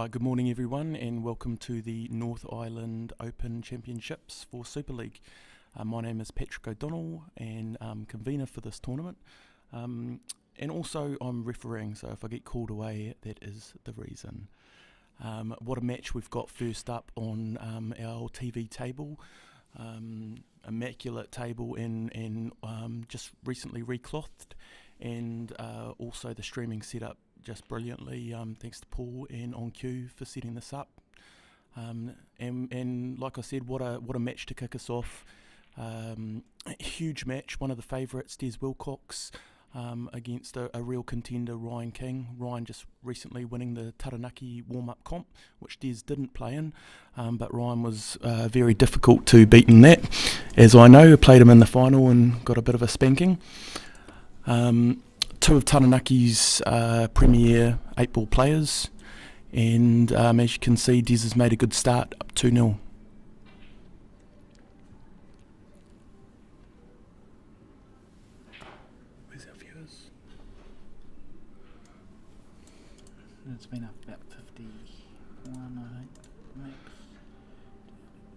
Right, good morning everyone and welcome to the North Island Open Championships for Superleague. My name is Patrick O'Donnell and I'm convener for this tournament. And also I'm refereeing, so if I get called away, that is the reason. What a match we've got first up on our TV table. Immaculate table and just recently reclothed, and also the streaming setup just brilliantly, thanks to Paul and On Cue for setting this up. And like I said, what a match to kick us off. A huge match, one of the favourites, Des Wilcox, against a real contender, Ryan King. Ryan just recently winning the Taranaki warm-up comp, which Des didn't play in, but Ryan was very difficult to beat in that. As I know, I played him in the final and got a bit of a spanking. Two of Taranaki's premier 8-ball players, and as you can see, Des has made a good start, up 2-0. Where's our viewers? It's been up about 51, I think, max.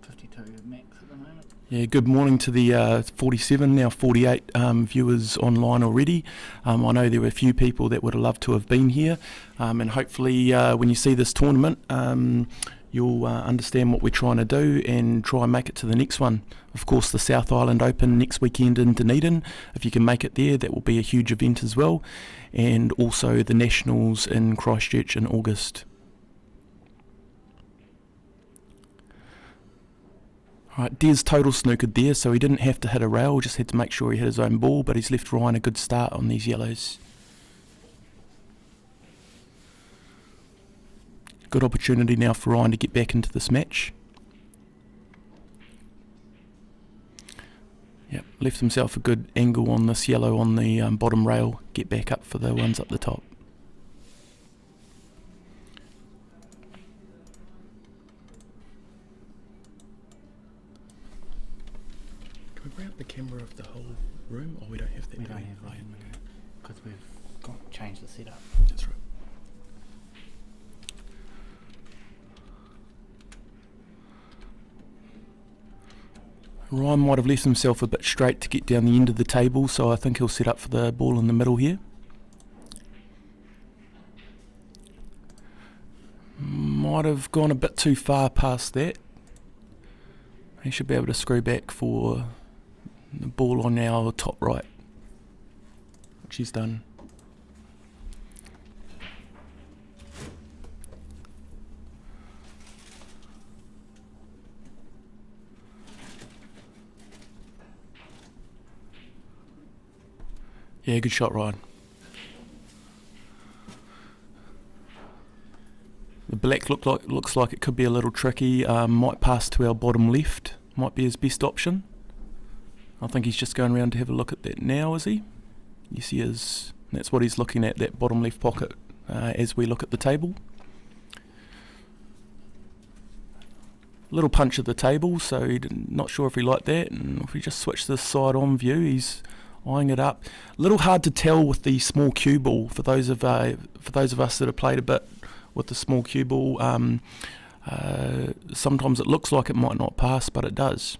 52 max at the moment. Yeah, good morning to the 47, now 48 viewers online already. I know there were a few people that would have loved to have been here, and hopefully when you see this tournament, you'll understand what we're trying to do and try and make it to the next one. Of course, the South Island Open next weekend in Dunedin. If you can make it there, that will be a huge event as well. And also the Nationals in Christchurch in August. Right, Des total snookered there, so he didn't have to hit a rail, just had to make sure he hit his own ball, but he's left Ryan a good start on these yellows. Good opportunity now for Ryan to get back into this match. Yep, left himself a good angle on this yellow on the bottom rail, get back up for the ones up the top. Can we bring up the camera of the whole room? Oh, we don't have that. We don't have that because we've changed the setup. That's right. Ryan might have left himself a bit straight to get down the end of the table, so I think he'll set up for the ball in the middle here. Might have gone a bit too far past that. He should be able to screw back for the ball on our top right, which he's done. Yeah, good shot, Ryan. The black looks like it could be a little tricky. Might pass to our bottom left. Might be his best option. I think he's just going around to have a look at that now, is he? Yes, he is. That's what he's looking at, that bottom left pocket, as we look at the table. Little punch at the table, so not sure if he liked that. And if we just switch this side on view, he's eyeing it up. A little hard to tell with the small cue ball for those of us that have played a bit with the small cue ball. Sometimes it looks like it might not pass, but it does.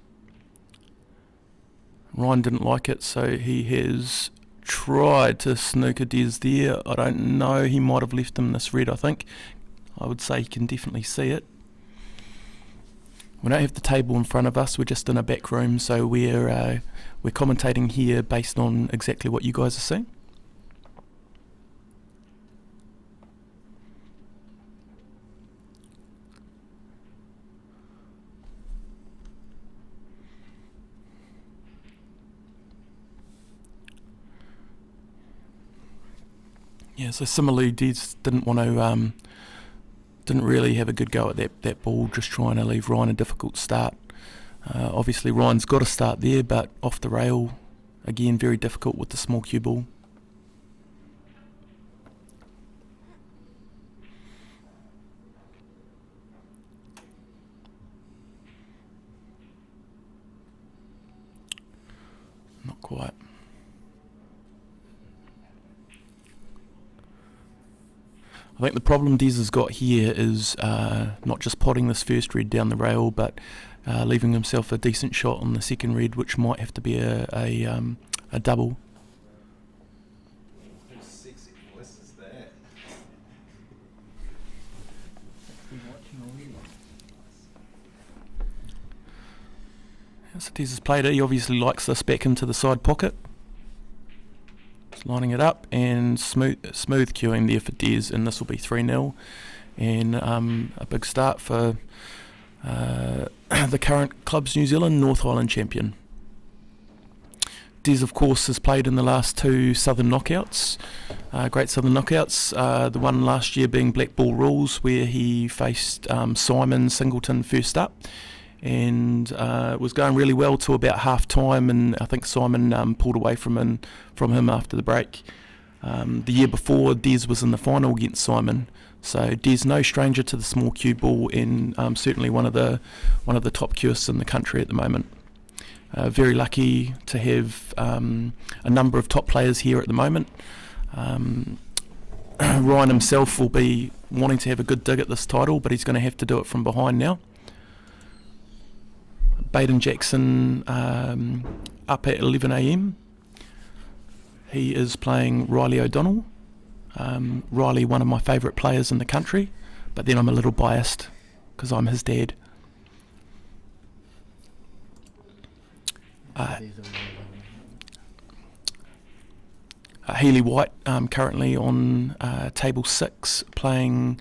Ryan didn't like it, so he has tried to snooker Des there. I don't know, he might have left him this red, I think. I would say he can definitely see it. We don't have the table in front of us, we're just in a back room, so we're commentating here based on exactly what you guys are seeing. Yeah, so similarly, Des didn't want to, didn't really have a good go at that ball, just trying to leave Ryan a difficult start. Obviously Ryan's got a start there, but off the rail, again, very difficult with the small cue ball. Not quite. I think the problem Des has got here is not just potting this first red down the rail, but leaving himself a decent shot on the second red, which might have to be a double. Whose sexy voice is that? Been watching already. So Des has played it. He obviously likes this back into the side pocket. Just lining it up and smooth queuing there for Des, and this will be 3-0. And a big start for the current Clubs New Zealand North Island champion. Des, of course, has played in the last two Southern Knockouts, Great Southern Knockouts, the one last year being Black Ball Rules, where he faced Simon Singleton first up, and it was going really well till about half time, and I think Simon pulled away from him after the break. The year before, Des was in the final against Simon, so Des no stranger to the small cue ball, and certainly one of the top cueists in the country at the moment. Very lucky to have a number of top players here at the moment. Ryan himself will be wanting to have a good dig at this title, but he's going to have to do it from behind now. Baden Jackson up at 11 a.m. He is playing Riley O'Donnell. Riley, one of my favourite players in the country, but then I'm a little biased because I'm his dad. Healy White currently on table 6 playing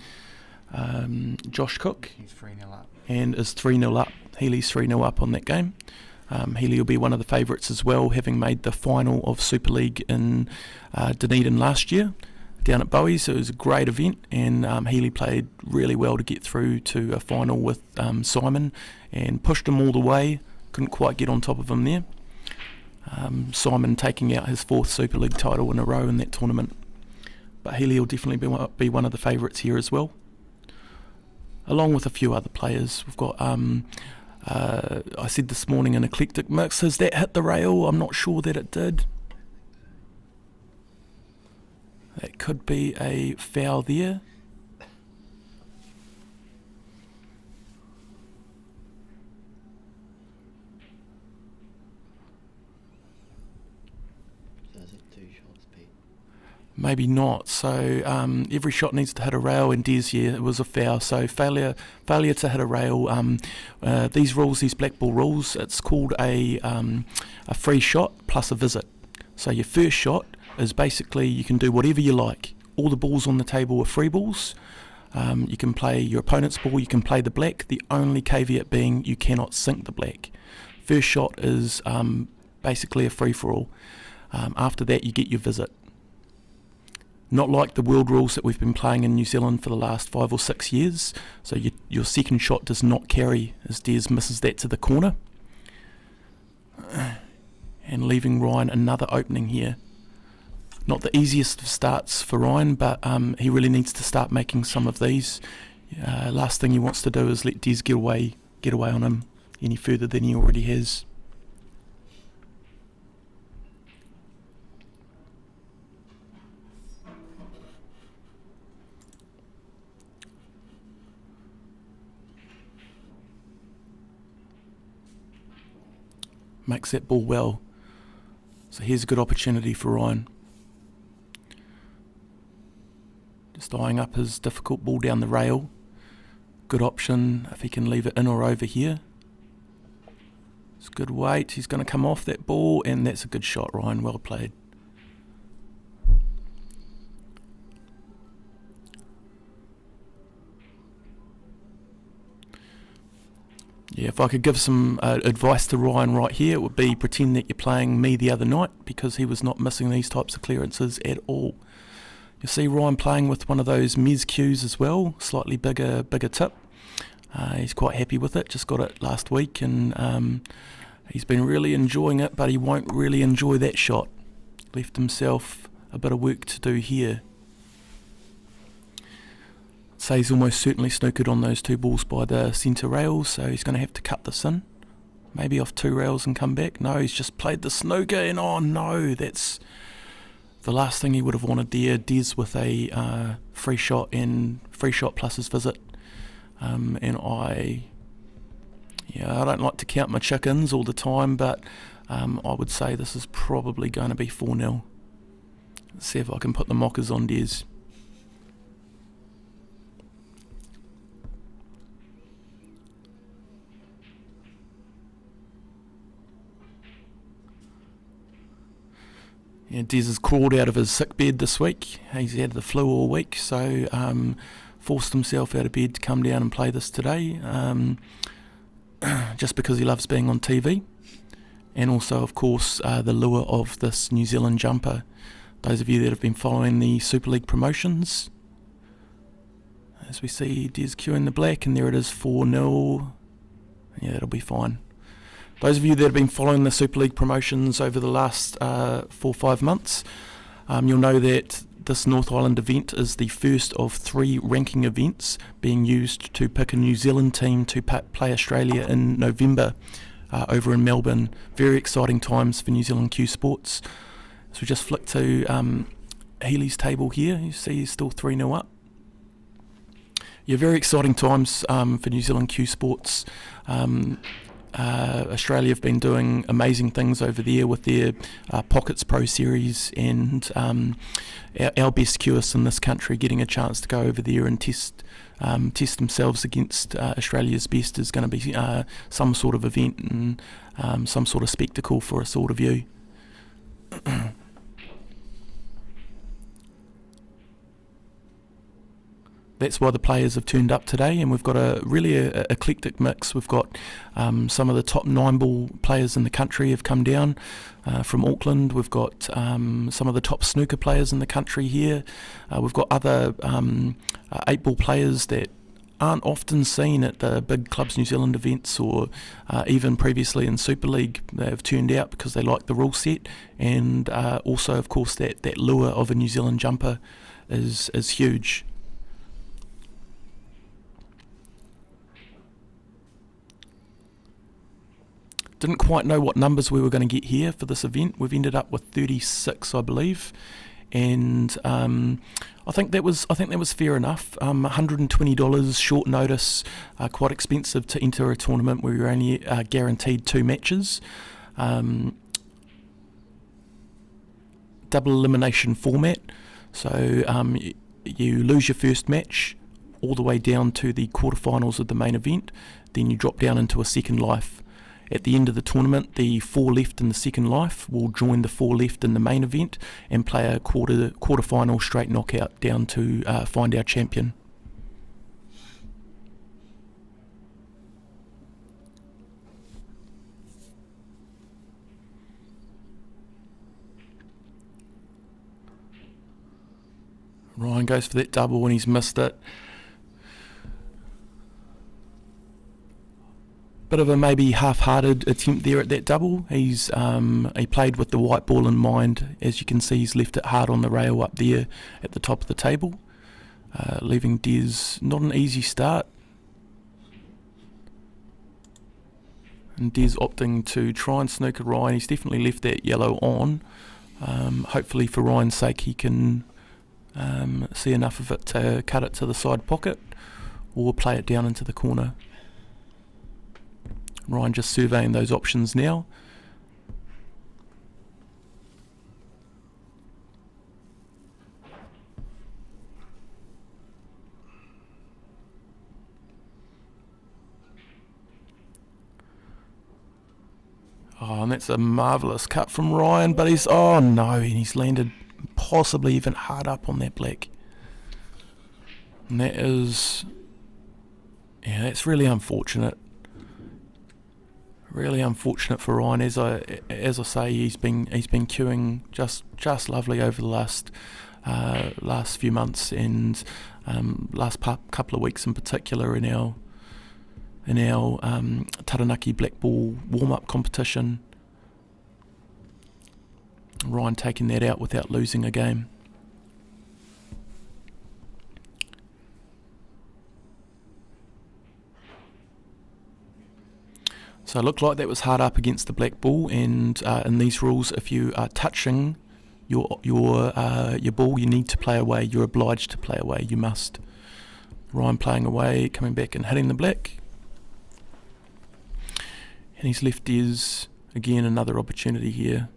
Josh Cook. He's 3-0 up. And is 3-0 up. Healy's 3-0 up on that game. Healy will be one of the favourites as well, having made the final of Superleague in Dunedin last year down at Bowie, so it was a great event, and Healy played really well to get through to a final with Simon and pushed him all the way, couldn't quite get on top of him there. Simon taking out his 4th Super League title in a row in that tournament. But Healy will definitely be one of the favourites here as well, along with a few other players. We've got, I said this morning, an eclectic mix. Has that hit the rail? I'm not sure that it did. That could be a foul there. Maybe not. So every shot needs to hit a rail, and Des, it was a foul. So failure to hit a rail. These rules, these black ball rules, it's called a free shot plus a visit. So your first shot is basically you can do whatever you like. All the balls on the table are free balls. You can play your opponent's ball, you can play the black. The only caveat being you cannot sink the black. First shot is basically a free-for-all. After that, you get your visit. Not like the world rules that we've been playing in New Zealand for the last 5 or 6 years. So your second shot does not carry, as Des misses that to the corner. And leaving Ryan another opening here. Not the easiest of starts for Ryan, but he really needs to start making some of these. Last thing he wants to do is let Des get away on him any further than he already has. Makes that ball well. So here's a good opportunity for Ryan. Just eyeing up his difficult ball down the rail. Good option if he can leave it in or over here. It's good weight. He's going to come off that ball, and that's a good shot, Ryan. Well played. Yeah, if I could give some advice to Ryan right here, it would be pretend that you're playing me the other night, because he was not missing these types of clearances at all. You see Ryan playing with one of those Mez cues as well, slightly bigger tip. He's quite happy with it, just got it last week, and he's been really enjoying it, but he won't really enjoy that shot. Left himself a bit of work to do here. So he's almost certainly snookered on those 2 balls by the centre rails, so he's going to have to cut this in. Maybe off 2 rails and come back. No, he's just played the snooker, and oh no, that's the last thing he would have wanted there, Des with a free shot plus his visit. And I don't like to count my chickens all the time, but I would say this is probably going to be 4-0. Let's see if I can put the mockers on Des. Yeah, Des has crawled out of his sick bed this week. He's had the flu all week, so forced himself out of bed to come down and play this today, just because he loves being on TV. And also, of course, the lure of this New Zealand jumper. Those of you that have been following the Superleague promotions, as we see Des queuing the black, and there it is, 4-0. Yeah, that'll be fine. Those of you that have been following the Superleague promotions over the last 4 or 5 months, you'll know that this North Island event is the first of 3 ranking events being used to pick a New Zealand team to play Australia in November over in Melbourne. Very exciting times for New Zealand Q Sports. So we just flick to Healy's table here. You see he's still 3-0 up. Yeah, very exciting times for New Zealand Q Sports. Australia have been doing amazing things over there with their Pockets Pro Series, and our best queuists in this country getting a chance to go over there and test themselves against Australia's best is going to be some sort of event and some sort of spectacle for us all to view. That's why the players have turned up today, and we've got a really eclectic mix. We've got some of the top 9-ball players in the country have come down from Auckland. We've got some of the top snooker players in the country here. We've got other 8-ball players that aren't often seen at the big Clubs New Zealand events, or even previously in Super League. They have turned out because they like the rule set, and also, of course, that lure of a New Zealand jumper is huge. Didn't quite know what numbers we were going to get here for this event. We've ended up with 36, I believe, and I think that was fair enough. $120 short notice, quite expensive to enter a tournament where you're only guaranteed 2 matches. Double elimination format, so you lose your first match all the way down to the quarterfinals of the main event, then you drop down into a second life. At the end of the tournament, the 4 left in the second life will join the 4 left in the main event and play a quarterfinal straight knockout down to find our champion. Ryan goes for that double and he's missed it. Bit of a maybe half-hearted attempt there at that double. He played with the white ball in mind. As you can see, he's left it hard on the rail up there at the top of the table, leaving Des not an easy start. And Des opting to try and snooker Ryan. He's definitely left that yellow on. Hopefully for Ryan's sake he can see enough of it to cut it to the side pocket or play it down into the corner. Ryan just surveying those options now. Oh, and that's a marvellous cut from Ryan, but he's landed possibly even hard up on that black. And that's really unfortunate. Really unfortunate for Ryan. As I say, he's been queuing just lovely over the last few months, and last couple of weeks in particular in our Taranaki black ball warm up competition. Ryan taking that out without losing a game. So it looked like that was hard up against the black ball, and in these rules, if you are touching your ball. You need to play away. You're obliged to play away. You must. Ryan playing away, coming back and hitting the black. And he's left Des again, another opportunity here.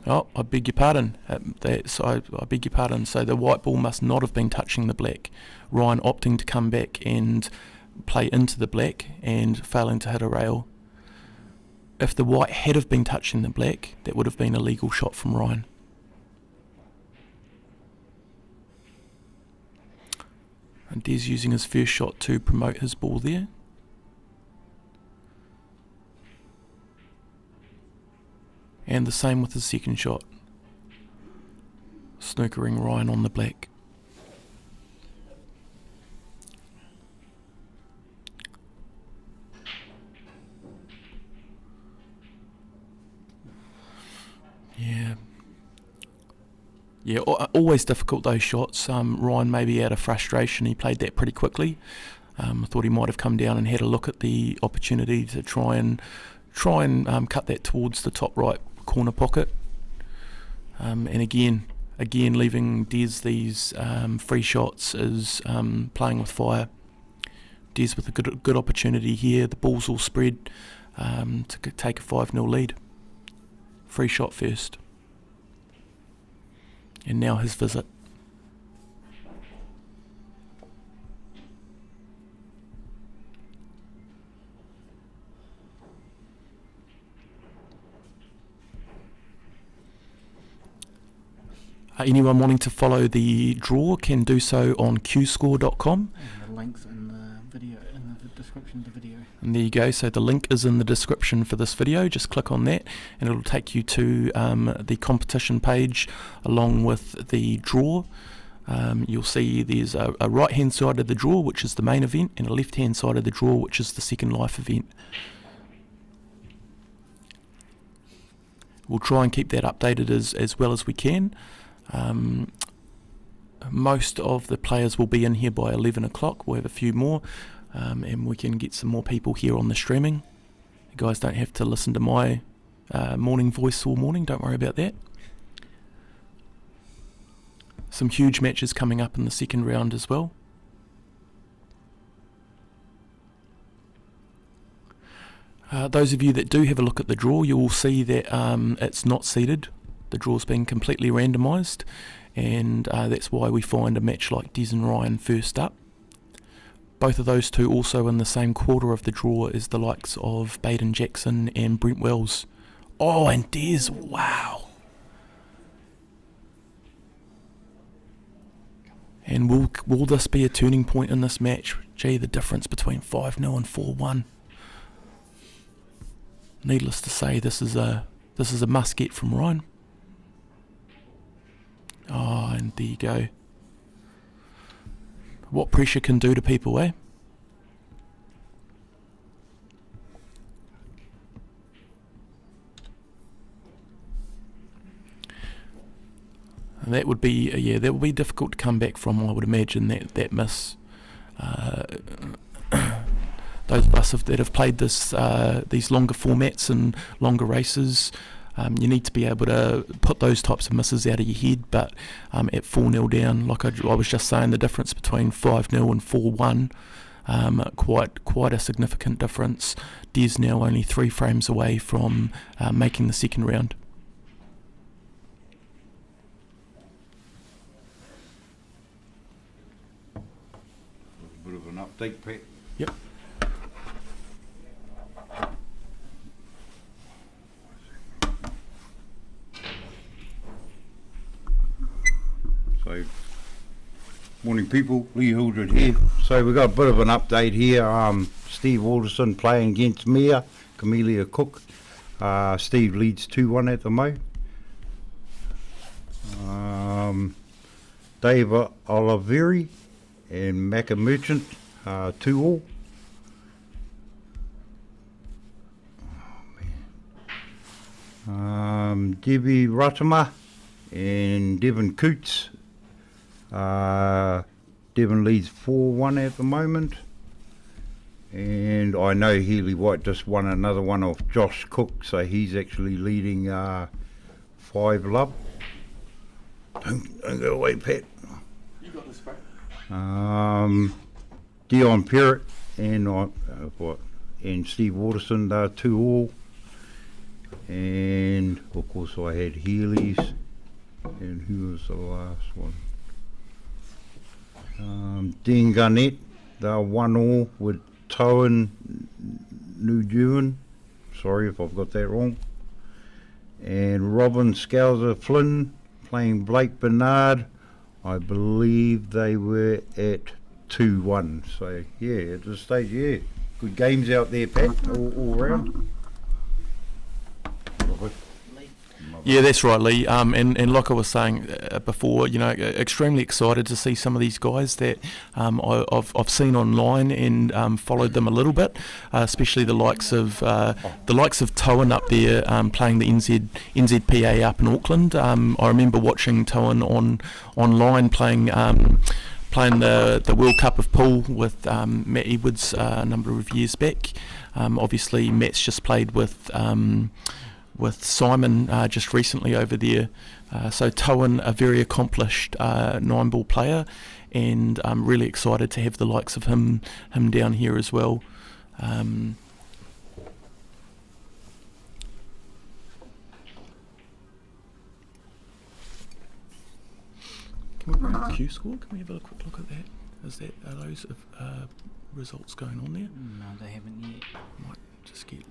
Oh, I beg your pardon. I beg your pardon. So the white ball must not have been touching the black. Ryan opting to come back and play into the black and failing to hit a rail. If the white had have been touching the black, that would have been a legal shot from Ryan. And Des using his first shot to promote his ball there. And the same with his second shot. Snookering Ryan on the black. Yeah, always difficult those shots. Ryan maybe out of frustration, he played that pretty quickly. I thought he might have come down and had a look at the opportunity to try and cut that towards the top right corner pocket. And again leaving Des these free shots is playing with fire. Des with a good opportunity here. The ball's all spread to take a 5-0 lead. Free shot first. And now his visit. Anyone wanting to follow the draw can do so on qscore.com. And the link's in the video, in the description of the video. And there you go. So the link is in the description for this video. Just click on that and it'll take you to the competition page along with the draw. You'll see there's a right hand side of the draw, which is the main event, and a left hand side of the draw, which is the second life event. We'll try and keep that updated as well as we can. Most of the players will be in here by 11 o'clock. We'll have a few more, and we can get some more people here on the streaming. You guys don't have to listen to my morning voice all morning, don't worry about that. Some huge matches coming up in the second round as well. Those of you that do have a look at the draw, you will see that it's not seeded. The draw's been completely randomised, and that's why we find a match like Des and Ryan first up. Both of those two also in the same quarter of the draw as the likes of Baden Jackson and Brent Wells. Oh, and Des, wow. And will this be a turning point in this match? Gee, the difference between 5-0 and 4-1. Needless to say, this is a must get from Ryan. Oh, and there you go. What pressure can do to people, eh? And that would be that would be difficult to come back from. I would imagine that miss. Those of us that have played these longer formats and longer races, you need to be able to put those types of misses out of your head. But at 4-0 down, like I was just saying, the difference between 5-0 and 4-1, quite a significant difference. Des now only 3 frames away from making the second round. A bit of an update, Pat. Yep. So, morning people, Lee Hildred here. So we've got a bit of an update here. Steve Alderson playing against Mia, Camellia Cook. Steve leads 2-1 at the moment. Dave Oliveri and Macca Merchant 2-all. Debbie Ratama and Devon Coots. Devon leads 4-1 at the moment. And I know Healy White just won another one off Josh Cook, so he's actually leading 5 love. Don't go away, Pat. You got this, bro. Dion Perrott and Steve Waterston, they're 2-all. And of course I had Healy's, and who was the last one? Dean Garnett, they're 1-all with Towan Nuguen. Sorry if I've got that wrong. And Robin Scouser Flynn playing Blake Bernard. I believe they were at 2-1. So yeah, at this stage, yeah, good games out there, Pat, all round. Yeah, that's right, Lee. And like I was saying before, you know, extremely excited to see some of these guys that I've seen online and followed them a little bit, especially the likes of Towan up there playing the NZPA up in Auckland. I remember watching Towan online playing the World Cup of Pool with Matt Edwards a number of years back. Obviously, Matt's just played with Simon just recently over there. So Towan, a very accomplished 9-ball player, and I'm really excited to have the likes of him down here as well. Can we bring up Q score? Can we have a quick look at that? Are those results going on there? No, they haven't yet. Might just get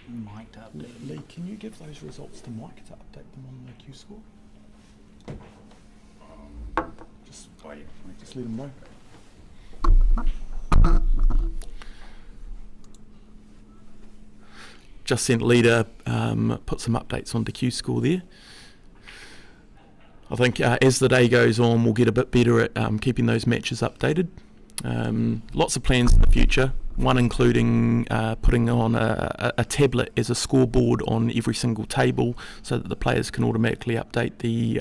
Mike to update. Lee, can you give those results to Mike to update them on the Q score? Just let him know. Just sent Lee to put some updates onto Q score there. I think as the day goes on, we'll get a bit better at keeping those matches updated. Lots of plans in the future, one including putting on a tablet as a scoreboard on every single table so that the players can automatically update the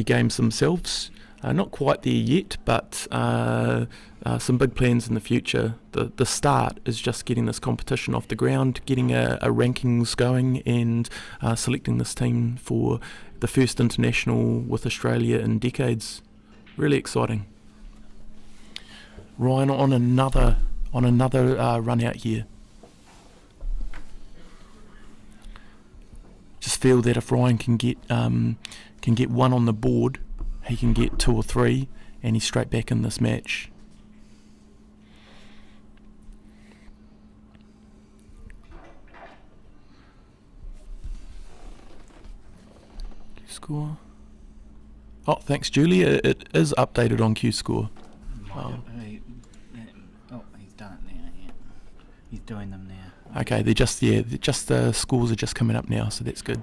games themselves. Not quite there yet, but some big plans in the future. The start is just getting this competition off the ground, getting a rankings going, and selecting this team for the first international with Australia in decades. Really exciting. Ryan on another run out here. Just feel that if Ryan can get one on the board, he can get 2 or 3, and he's straight back in this match. Q-score. Oh, thanks, Julie. It is updated on Q-score. He's done it now. Yeah, he's doing them now. Okay, the scores are just coming up now, so that's good.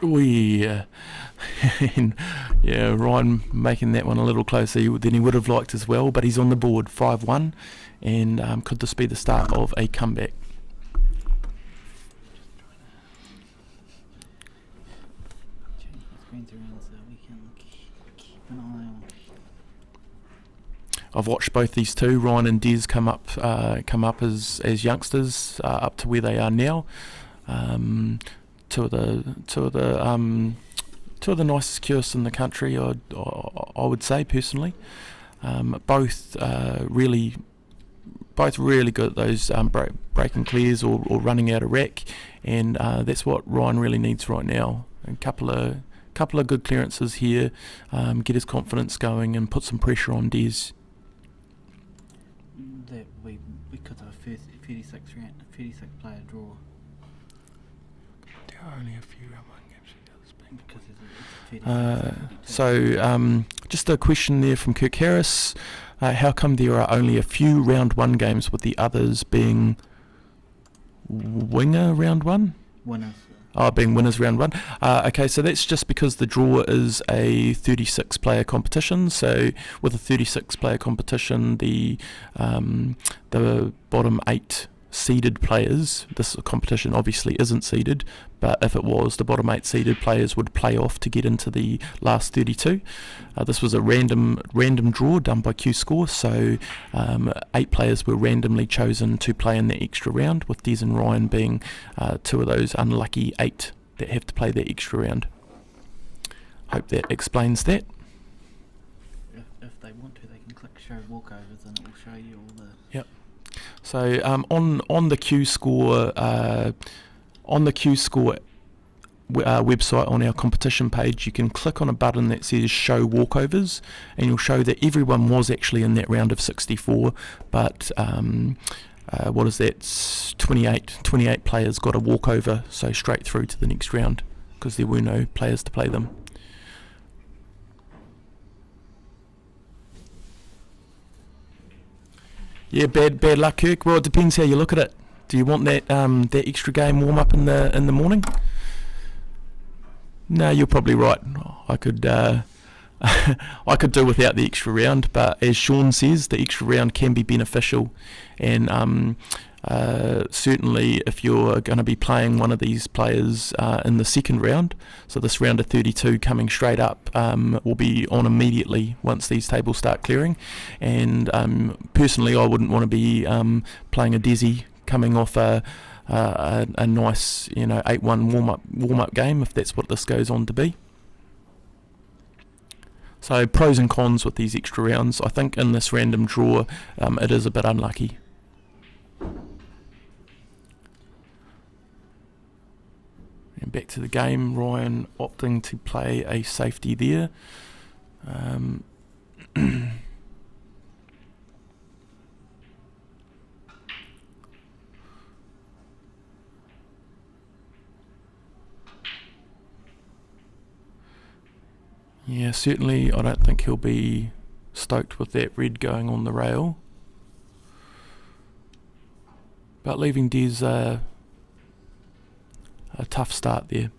Oh yeah, yeah, Ryan making that one a little closer than he would have liked as well, but he's on the board 5-1, and could this be the start of a comeback? I've watched both these two, Ryan and Des, come up as youngsters up to where they are now. Two of the nicest kiosks in the country, I would say personally. Both really good at those breaking clears or running out of rack, and that's what Ryan really needs right now. A couple of good clearances here, get his confidence going and put some pressure on Des. That because of a 36 player draw. There are only a few round one games because it's a 36. Just a question there from Kirk Harris. How come there are only a few round one games with the others being winger round one? Winners. Being winners round one. Okay, so that's just because the draw is a 36-player competition. So with a 36-player competition, the bottom 8 seeded players, this competition obviously isn't seeded, but if it was, the bottom 8 seeded players would play off to get into the last 32. This was a random draw done by Q-Score, so 8 players were randomly chosen to play in the extra round, with Des and Ryan being 2 of those unlucky 8 that have to play that extra round. Hope that explains that. If they want to, they can click show walkovers and it will show you all the... Yep. So on the Q-Score website, on our competition page, you can click on a button that says show walkovers, and you'll show that everyone was actually in that round of 64, but what is that, 28 players got a walkover, so straight through to the next round because there were no players to play them. Yeah, bad luck, Kirk. Well, it depends how you look at it. Do you want that that extra game warm up in the morning? No, you're probably right. I could I could do without the extra round, but as Sean says, the extra round can be beneficial, and certainly if you're going to be playing one of these players in the second round, so this round of 32 coming straight up will be on immediately once these tables start clearing, and personally I wouldn't want to be playing a Desi coming off a nice 8-1 warm up game if that's what this goes on to be. So pros and cons with these extra rounds. I think in this random draw it is a bit unlucky. And back to the game, Ryan opting to play a safety there. Yeah, certainly I don't think he'll be stoked with that red going on the rail. But leaving Des a tough start there.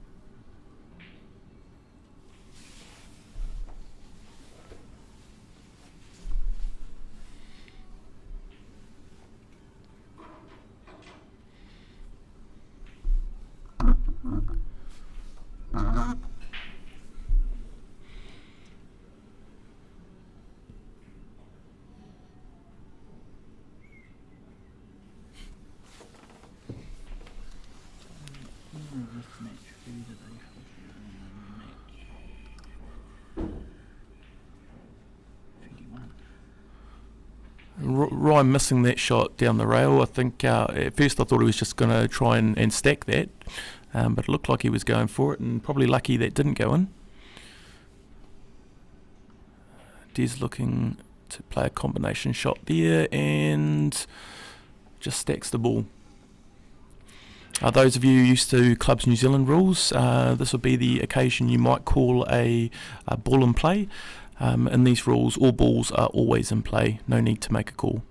Ryan missing that shot down the rail. I think at first I thought he was just going to try and stack that, but it looked like he was going for it, and probably lucky that didn't go in. Des looking to play a combination shot there and just stacks the ball. Those of you used to Clubs New Zealand rules, this would be the occasion you might call a ball in play. In these rules, all balls are always in play, no need to make a call.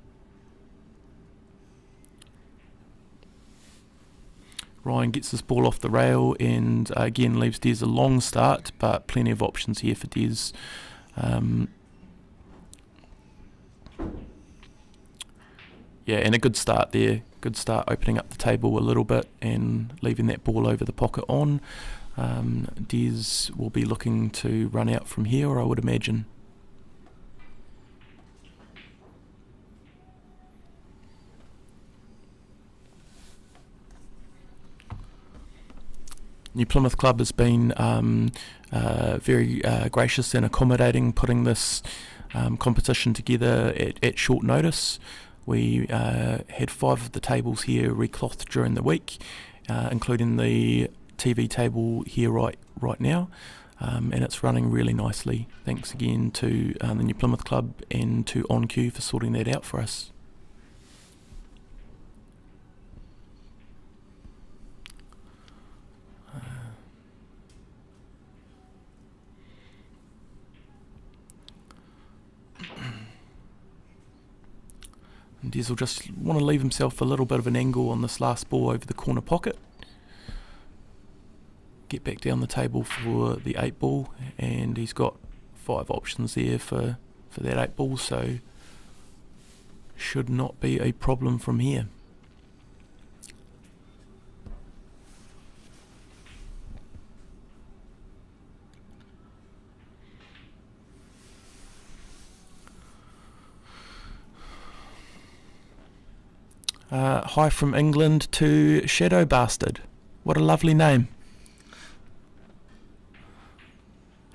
Ryan gets this ball off the rail and again leaves Des a long start, but plenty of options here for Des. Yeah, and a good start there. Good start opening up the table a little bit and leaving that ball over the pocket on. Des will be looking to run out from here, I would imagine. New Plymouth Club has been very gracious and accommodating, putting this competition together at short notice. We had 5 of the tables here reclothed during the week, including the TV table here right now, and it's running really nicely. Thanks again to the New Plymouth Club and to OnQ for sorting that out for us. And Des will just want to leave himself a little bit of an angle on this last ball over the corner pocket. get back down the table for the 8 ball, and he's got 5 options there for that 8 ball, so should not be a problem from here. Hi from England to Shadow Bastard. What a lovely name.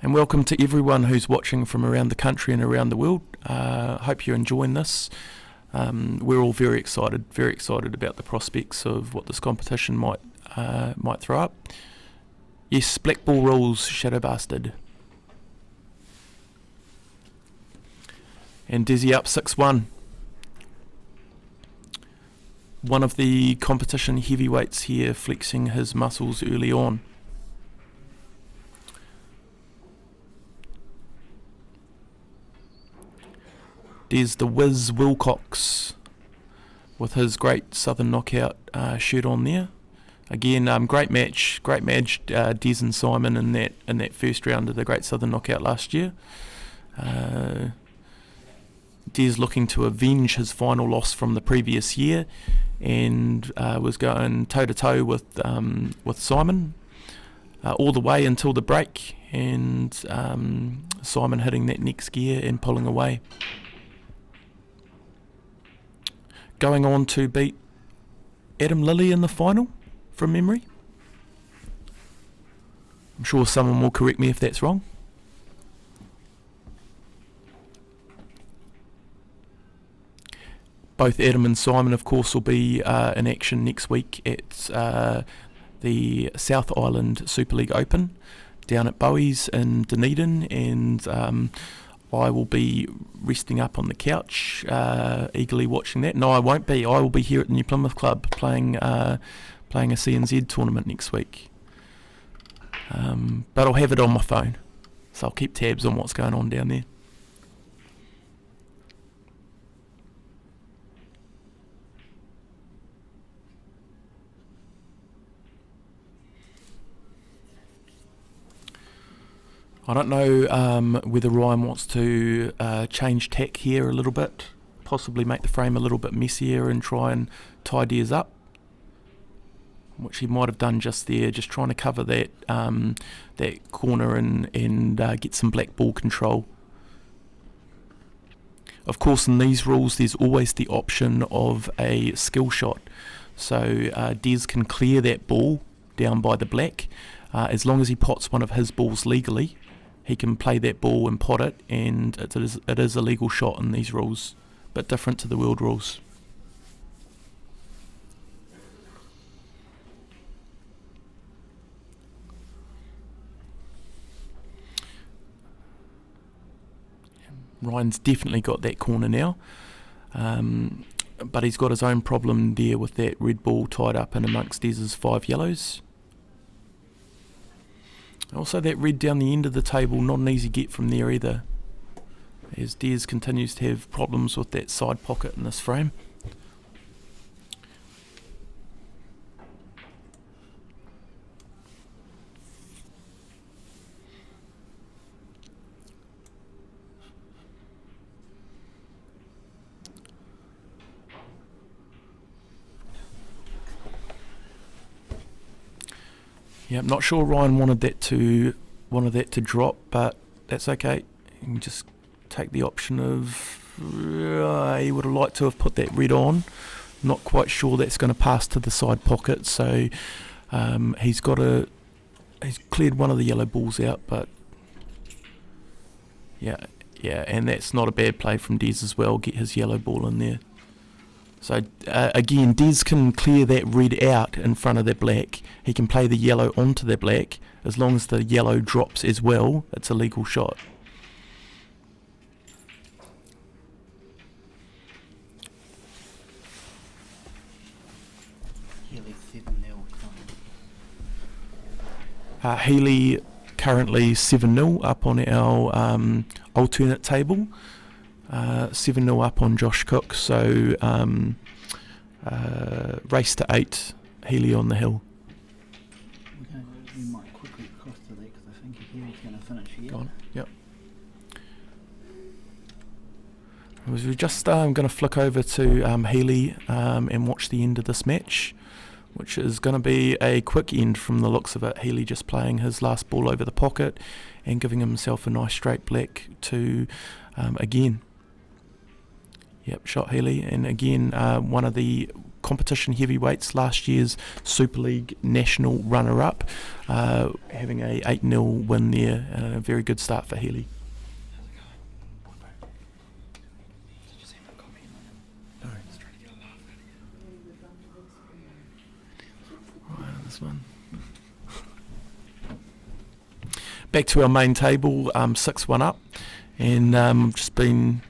And welcome to everyone who's watching from around the country and around the world. Hope you're enjoying this. We're all very excited about the prospects of what this competition might throw up. Yes, black ball rules, Shadow Bastard. And Dizzy up 6-1. One of the competition heavyweights here flexing his muscles early on. There's the Wiz Wilcox with his great Southern Knockout shirt on there. Again, great match, Des and Simon in that first round of the Great Southern Knockout last year. Des looking to avenge his final loss from the previous year, and was going toe to toe with Simon all the way until the break, and Simon hitting that next gear and pulling away. Going on to beat Adam Lilly in the final, from memory. I'm sure someone will correct me if that's wrong. Both Adam and Simon, of course, will be in action next week at the South Island Superleague Open down at Bowie's in Dunedin, and I will be resting up on the couch, eagerly watching that. No, I won't be. I will be here at the New Plymouth Club playing a CNZ tournament next week. But I'll have it on my phone, so I'll keep tabs on what's going on down there. I don't know whether Ryan wants to change tack here a little bit, possibly make the frame a little bit messier and try and tie Des up, which he might have done just there, just trying to cover that that corner and get some black ball control. Of course, in these rules, there's always the option of a skill shot, so Des can clear that ball down by the black. As long as he pots one of his balls legally, he can play that ball and pot it, and it is a legal shot in these rules, but different to the world rules. Ryan's definitely got that corner now, but he's got his own problem there with that red ball tied up in amongst Des's 5 yellows. Also, that red down the end of the table, not an easy get from there either, as Des continues to have problems with that side pocket in this frame. Yeah, I'm not sure Ryan wanted that to drop, but that's okay. You can just take the option of he would have liked to have put that red on. Not quite sure that's going to pass to the side pocket, so he's cleared one of the yellow balls out, but yeah, and that's not a bad play from Des as well. Get his yellow ball in there. So again, Des can clear that red out in front of the black. He can play the yellow onto the black. As long as the yellow drops as well, it's a legal shot. Healy currently 7-0 up on our alternate table. 7-0 up on Josh Cook, so race to 8, Healy on the hill. We might quickly think he was going to finish here. Gone. Yep. We're just going to flick over to Healy and watch the end of this match, which is going to be a quick end from the looks of it. Healy just playing his last ball over the pocket and giving himself a nice straight black to again. Yep, shot Healy, and again one of the competition heavyweights, last year's Superleague national runner-up, having a 8-0 win there. A very good start for Healy. One. Back to our main table, 6-1 up, and just been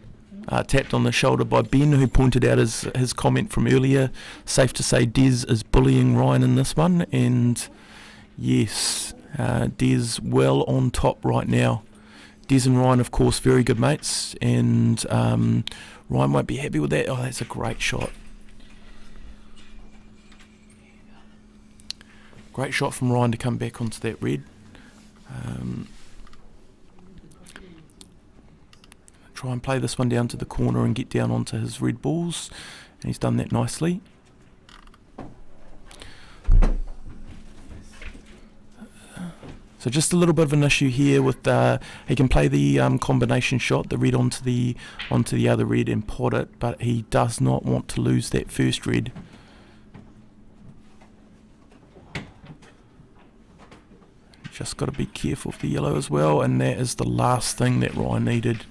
tapped on the shoulder by Ben, who pointed out his comment from earlier. Safe to say Des is bullying Ryan in this one, and yes, Des well on top right now. Des and Ryan, of course, very good mates, and Ryan won't be happy with that. Oh, that's a great shot. Great shot from Ryan to come back onto that red. Try and play this one down to the corner and get down onto his red balls, and he's done that nicely. So just a little bit of an issue here with he can play the combination shot, the red onto the other red and pot it, but he does not want to lose that first red. Just got to be careful of the yellow as well, and that is the last thing that Ryan needed.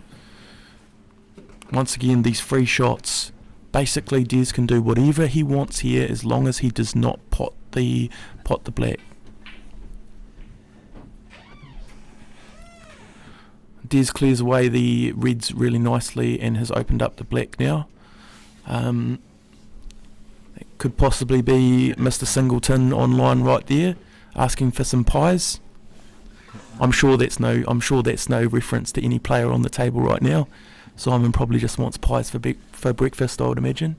Once again, these free shots. Basically, Des can do whatever he wants here as long as he does not pot the black. Des clears away the reds really nicely and has opened up the black now. It could possibly be Mr. Singleton online right there, asking for some pies. I'm sure that's no reference to any player on the table right now. Simon probably just wants pies for breakfast, I would imagine.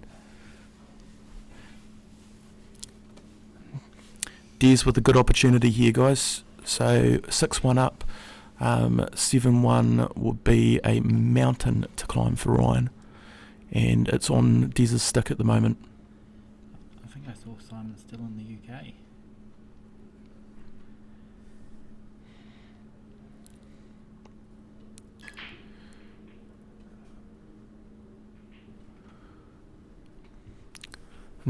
Des with a good opportunity here, guys. So 6-1 up, 7-1 would be a mountain to climb for Ryan, and it's on Des's stick at the moment. I think I saw Simon still in the UK.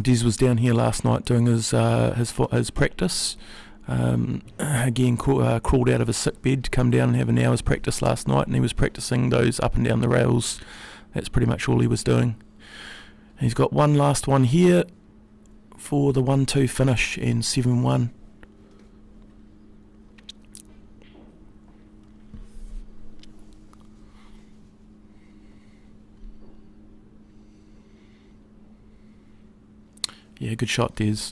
Des was down here last night doing his practice. Again, crawled out of his sick bed to come down and have an hour's practice last night, and he was practicing those up and down the rails. That's pretty much all he was doing. He's got one last one here for the 1-2 finish in 7-1. Yeah, good shot, Des.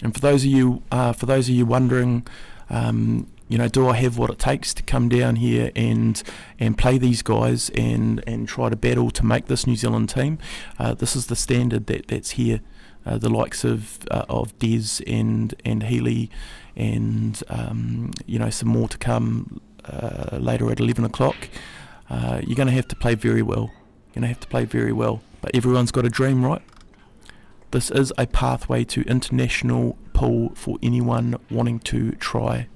And for those of you wondering, do I have what it takes to come down here and play these guys and try to battle to make this New Zealand team? This is the standard that's here. The likes of Des and Healy, and some more to come later at 11 o'clock. You're going to have to play very well. But everyone's got a dream, right? This is a pathway to international pool for anyone wanting to try.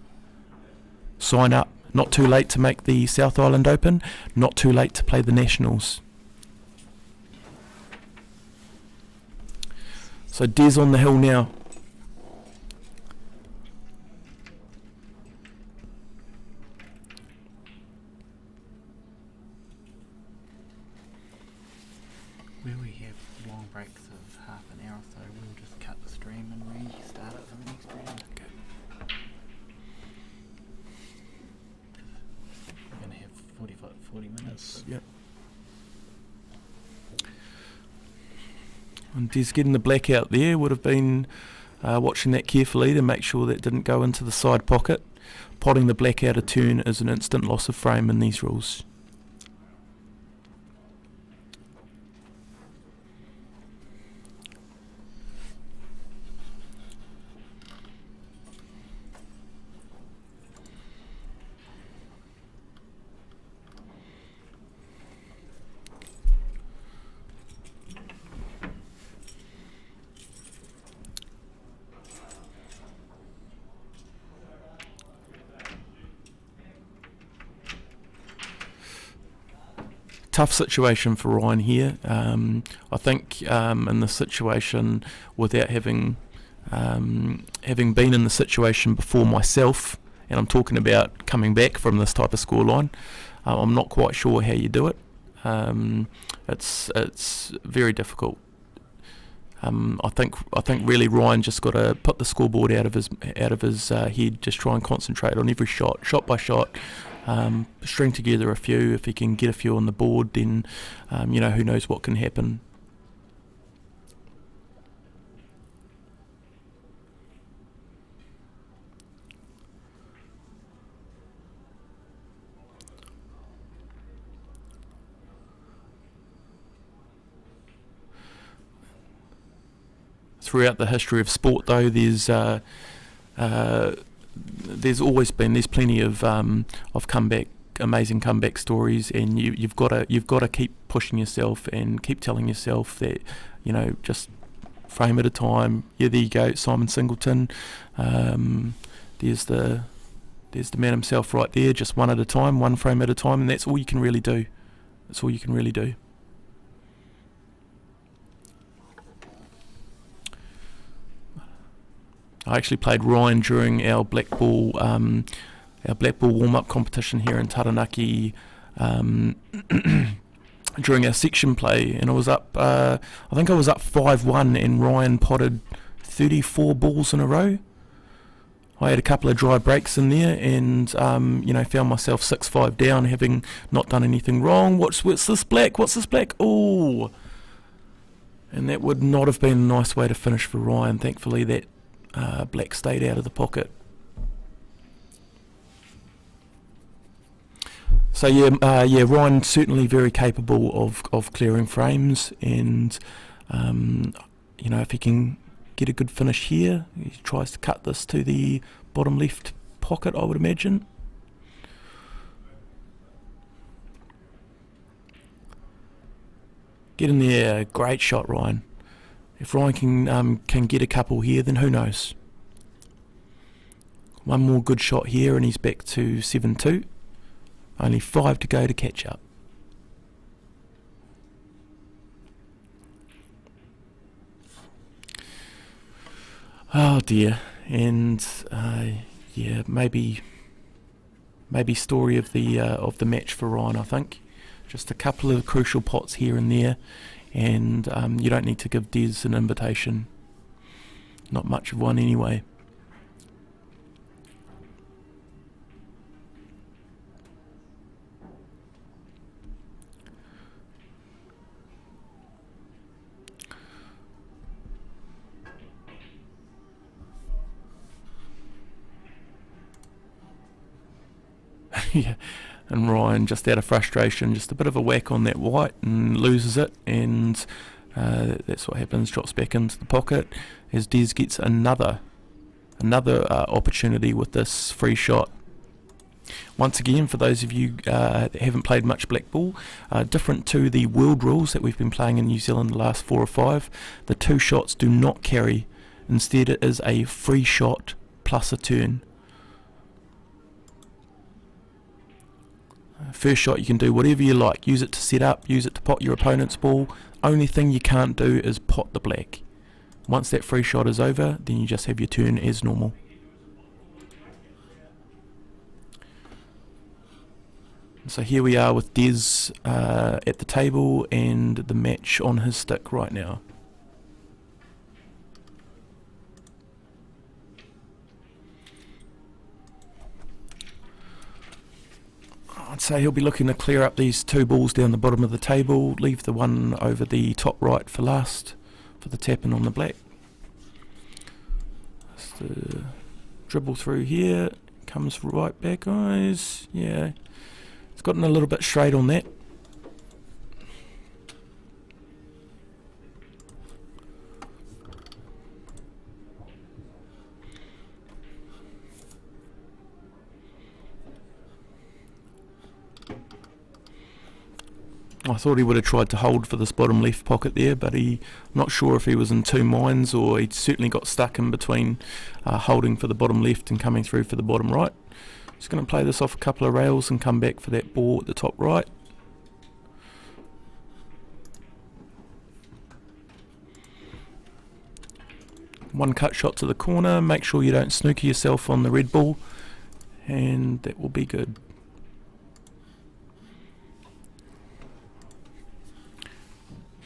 Sign up. Not too late to make the South Island Open. Not too late to play the Nationals. So Des on the hill now. Where we have long breaks of half an hour or so, we'll just cut the stream and restart it for the next round. Okay. We're going to have 40 minutes. Yep. And Des getting the black out there would have been watching that carefully to make sure that didn't go into the side pocket. Potting the black out of turn is an instant loss of frame in these rules. tough situation for Ryan here. I think in this situation, without having been in the situation before myself, and I'm talking about coming back from this type of scoreline, I'm not quite sure how you do it. It's very difficult. I think really Ryan just got to put the scoreboard out of his head. Just try and concentrate on every shot by shot. String together a few. If he can get a few on the board, then who knows what can happen. Throughout the history of sport, though, there's plenty of amazing comeback stories, and you've got to keep pushing yourself and keep telling yourself that just frame at a time. Yeah, there you go, Simon Singleton. There's the man himself right there, just one at a time, one frame at a time, and that's all you can really do. That's all you can really do. I actually played Ryan during our black ball warm-up competition here in Taranaki during our section play, and I was up. I think I was up 5-1, and Ryan potted 34 balls in a row. I had a couple of dry breaks in there, and found myself 6-5 down, having not done anything wrong. What's this black? What's this black? Oh, and that would not have been a nice way to finish for Ryan. Thankfully, that black stayed out of the pocket. So Ryan's certainly very capable of clearing frames, and if he can get a good finish here, he tries to cut this to the bottom left pocket, I would imagine. Get in there, great shot, Ryan. If Ryan can get a couple here, then who knows? One more good shot here and he's back to 7-2. Only 5 to go to catch up. Oh dear, and maybe story of the match for Ryan. I think just a couple of crucial pots here and there. And you don't need to give Des an invitation. Not much of one anyway. Yeah. And Ryan, just out of frustration, just a bit of a whack on that white and loses it, and that's what happens, drops back into the pocket as Des gets another opportunity with this free shot. Once again, for those of you that haven't played much black ball, different to the world rules that we've been playing in New Zealand the last 4 or 5, the 2 shots do not carry. Instead, it is a free shot plus a turn. First shot, you can do whatever you like. Use it to set up, use it to pot your opponent's ball. Only thing you can't do is pot the black. Once that free shot is over, then you just have your turn as normal. So here we are with Des at the table and the match on his stick right now. I'd say he'll be looking to clear up these 2 balls down the bottom of the table, leave the one over the top right for last, for the tap-in on the black. Just dribble through here, comes right back, guys. Yeah, it's gotten a little bit straight on that. I thought he would have tried to hold for this bottom left pocket there, but I'm not sure if he was in 2 minds, or he certainly got stuck in between holding for the bottom left and coming through for the bottom right. Just going to play this off a couple of rails and come back for that ball at the top right. One cut shot to the corner. Make sure you don't snooker yourself on the red ball, and that will be good.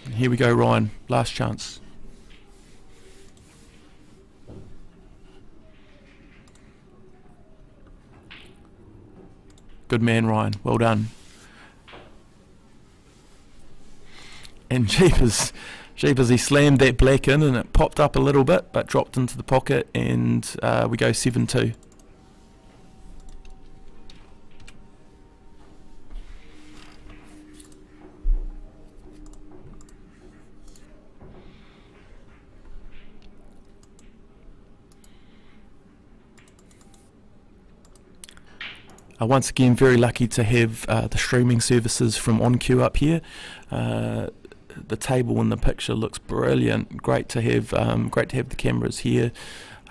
And here we go, Ryan. Last chance. Good man, Ryan. Well done. And Jeepers, he slammed that black in, and it popped up a little bit, but dropped into the pocket, and we go 7-2. Once again, very lucky to have the streaming services from OnQ up here. The table in the picture looks brilliant. Great to have the cameras here.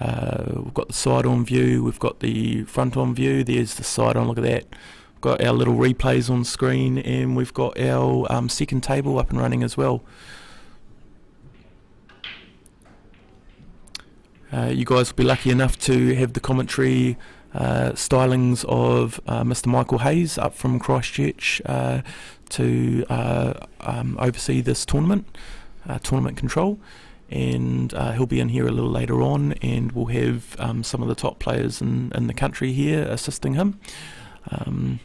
We've got the side on view, we've got the front on view. There's the side on. Look at that. We've got our little replays on screen, and we've got our second table up and running as well. You guys will be lucky enough to have the commentary stylings of Mr. Michael Hayes up from Christchurch to oversee this tournament control, and he'll be in here a little later on, and we'll have some of the top players in the country here assisting him, and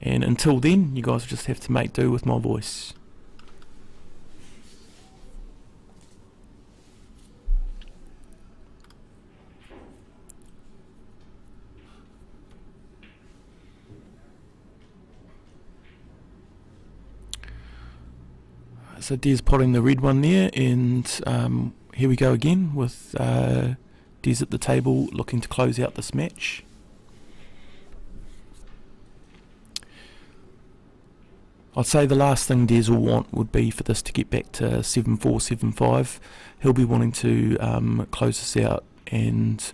until then you guys just have to make do with my voice. So Des potting the red one there, and here we go again with Des at the table looking to close out this match. I'd say the last thing Des will want would be for this to get back to 7-4, 7-5. He'll be wanting to close this out and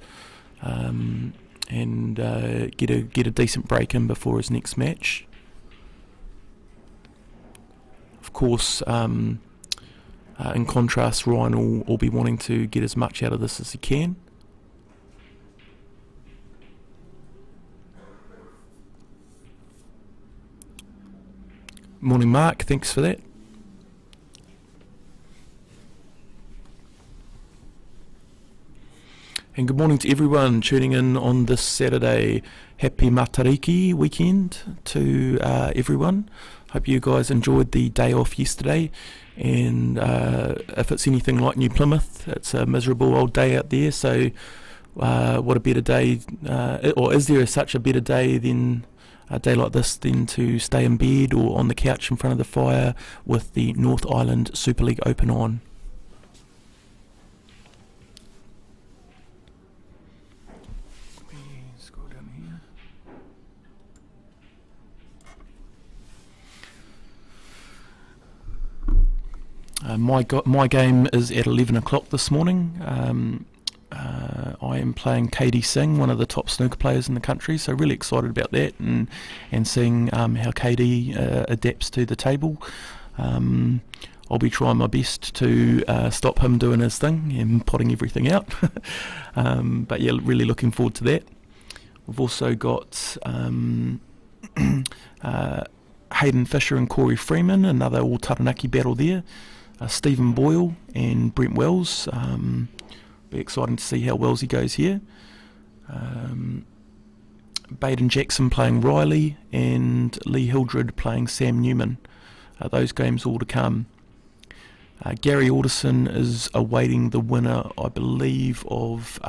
get a decent break in before his next match. Of course, in contrast, Ryan will be wanting to get as much out of this as he can. Morning, Mark. Thanks for that. And good morning to everyone tuning in on this Saturday. Happy Matariki weekend to everyone. Hope you guys enjoyed the day off yesterday, and if it's anything like New Plymouth, it's a miserable old day out there, so what a better day, or is there such a better day than a day like this than to stay in bed or on the couch in front of the fire with the North Island Superleague Open on. Scroll down here. My game is at 11 o'clock this morning. I am playing Katie Singh, one of the top snooker players in the country, so really excited about that, and seeing how Katie adapts to the table. I'll be trying my best to stop him doing his thing and potting everything out. But yeah, really looking forward to that. We've also got Hayden Fisher and Corey Freeman, another all Taranaki battle there. Stephen Boyle and Brent Wells. Be exciting to see how Wellsy goes here. Baden Jackson playing Riley, and Lee Hildred playing Sam Newman. Those games all to come. Gary Alderson is awaiting the winner, I believe, of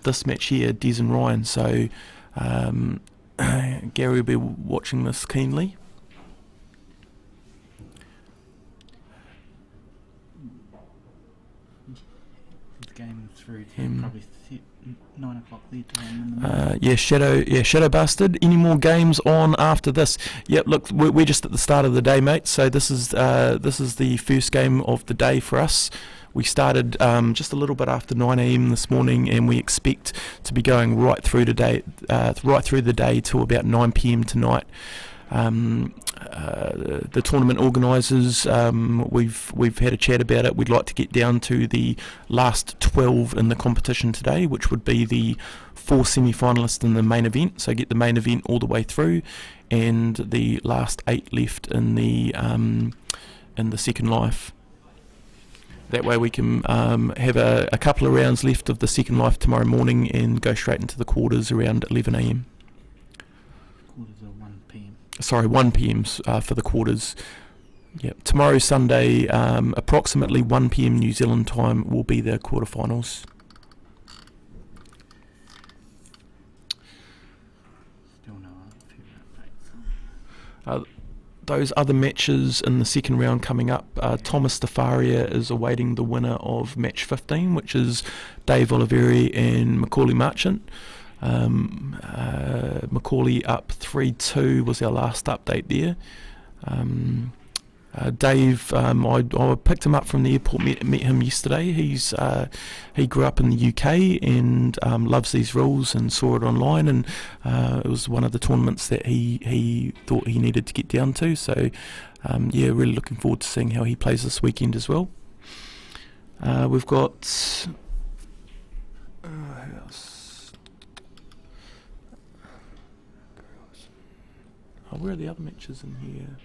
this match here, Des and Ryan. So Gary will be watching this keenly. Game through to probably 9 o'clock their time. Shadow Bastard. Any more games on after this? Yep. Look, we're just at the start of the day, mate. So this is the first game of the day for us. We started just a little bit after 9 a.m. this morning, and we expect to be going right through the day till about 9 p.m. tonight. the tournament organisers, we've had a chat about it. We'd like to get down to the last 12 in the competition today, which would be the 4 semi-finalists in the main event. So get the main event all the way through, and the last 8 left in the second life. That way we can have a couple of rounds left of the second life tomorrow morning and go straight into the quarters around 11 a.m. Quarters are 1 p.m. Sorry, 1 p.m. For the quarters. Yep. Tomorrow, Sunday, approximately 1 p.m. New Zealand time will be the quarterfinals. Still no further updates. Those other matches in the second round coming up, Thomas Stafaria is awaiting the winner of match 15, which is Dave Oliveri and Macaulay Marchant. Macaulay up 3-2 was our last update there. Dave, I picked him up from the airport, met him yesterday. He grew up in the UK and loves these rules and saw it online, and it was one of the tournaments that he thought he needed to get down to. So really looking forward to seeing how he plays this weekend as well. We've got who else? Where are the other matches in here?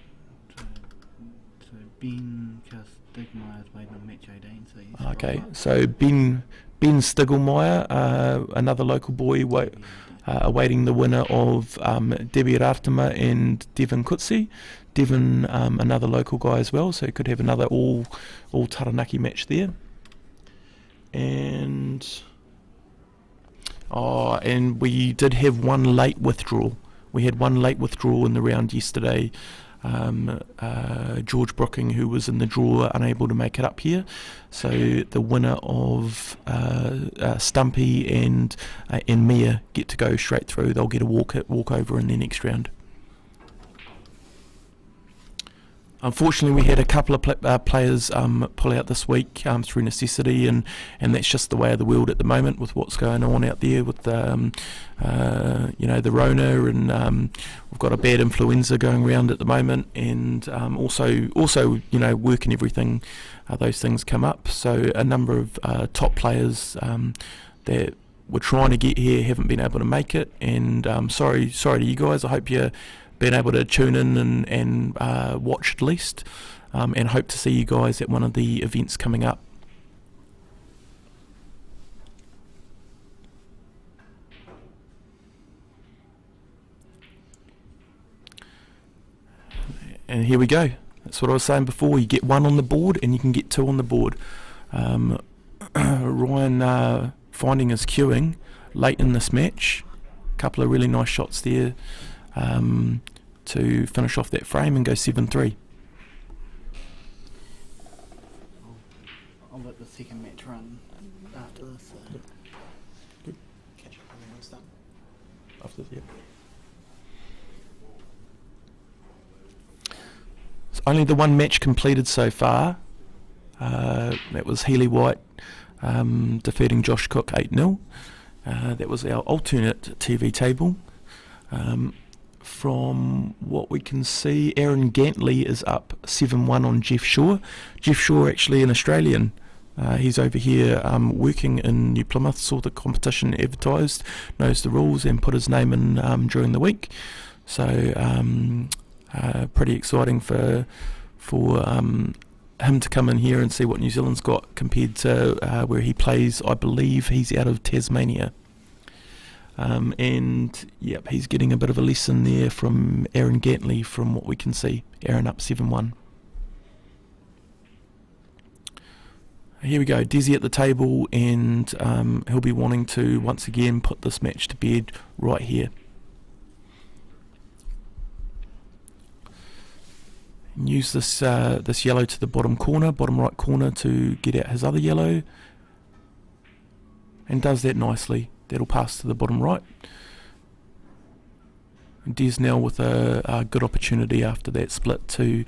So Ben Stigmeyer is waiting on match 18. So he's Okay, so Ben Stiglmeyer, another local boy, awaiting the winner of Debbie Rartama and Devin Kutsi. Devin, another local guy as well, so could have another all Taranaki match there. And we did have one late withdrawal. We had one late withdrawal in the round yesterday. George Brooking, who was in the draw, unable to make it up here. So the winner of Stumpy and Mia get to go straight through. They'll get a walkover in their next round. Unfortunately, we had a couple of players pull out this week through necessity, and that's just the way of the world at the moment with what's going on out there with the Rona, and we've got a bad influenza going around at the moment, and also work and everything. Those things come up. So a number of top players that were trying to get here haven't been able to make it, and sorry to you guys. I hope you're been able to tune in and watch at least, and hope to see you guys at one of the events coming up. And here we go. That's what I was saying before. You get 1 on the board and you can get 2 on the board. Ryan finding his queuing late in this match. A couple of really nice shots there. To finish off that frame and go 7-3. I'll let the second match run after this. Good. Catch up on that stuff. After this, yeah. It's only the one match completed so far. That was Healy White defeating Josh Cook 8-0. That was our alternate TV table. From what we can see, Aaron Gantley is up 7-1 on Jeff Shaw. Jeff Shaw, actually an Australian. He's over here working in New Plymouth, saw the competition advertised, knows the rules, and put his name in during the week. So pretty exciting for him to come in here and see what New Zealand's got compared to where he plays. I believe he's out of Tasmania. And yep, he's getting a bit of a lesson there from Aaron Gantley from what we can see. Aaron up 7-1. Here we go, Desi at the table, and he'll be wanting to once again put this match to bed right here. And use this yellow to the bottom right corner to get out his other yellow, and does that nicely. That'll pass to the bottom right. And Des now with a good opportunity after that split to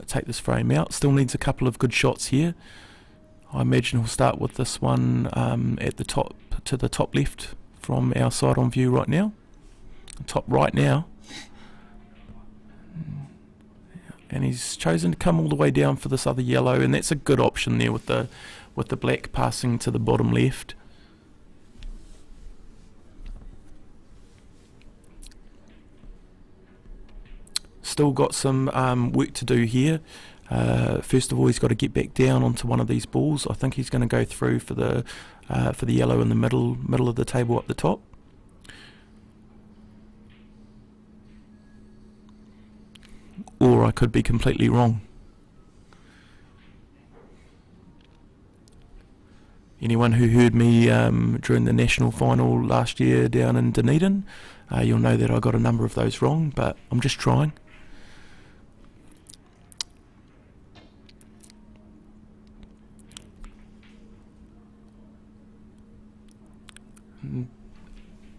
take this frame out. Still needs a couple of good shots here. I imagine he'll start with this one at the top, to the top left from our side on view right now. Top right now. and he's chosen to come all the way down for this other yellow, and that's a good option there with the black passing to the bottom left. Still got some work to do here. First of all, he's got to get back down onto one of these balls. I think he's going to go through for the yellow in the middle of the table up the top. Or I could be completely wrong. Anyone who heard me during the national final last year down in Dunedin, you'll know that I got a number of those wrong, but I'm just trying.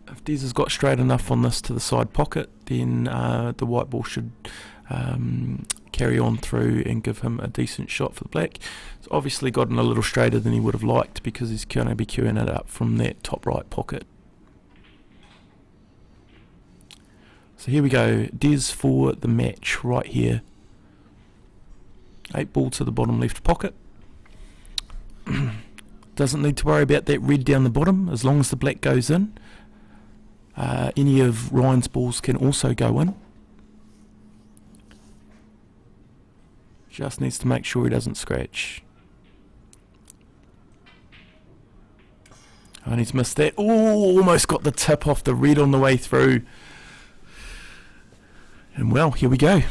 If Des has got straight enough on this to the side pocket, then the white ball should carry on through and give him a decent shot for the black. It's obviously gotten a little straighter than he would have liked because he's going to be queuing it up from that top right pocket. So here we go, Des for the match right here. 8 ball to the bottom left pocket. Doesn't need to worry about that red down the bottom as long as the black goes in. Any of Ryan's balls can also go in. Just needs to make sure he doesn't scratch. And he's missed that. Oh, almost got the tip off the red on the way through. And well, here we go.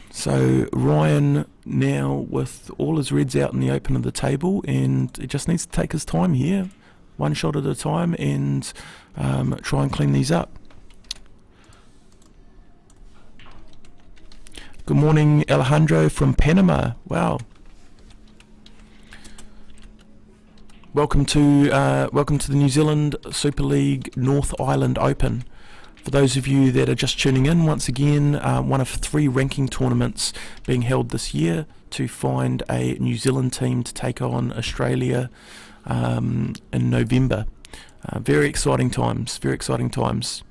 So Ryan now with all his reds out in the open of the table, and he just needs to take his time here, one shot at a time, and try and clean these up. Good morning, Alejandro from Panama. Wow. Welcome to the New Zealand Superleague North Island Open. For those of you that are just tuning in, once again, one of 3 ranking tournaments being held this year to find a New Zealand team to take on Australia in November. Very exciting times, very exciting times.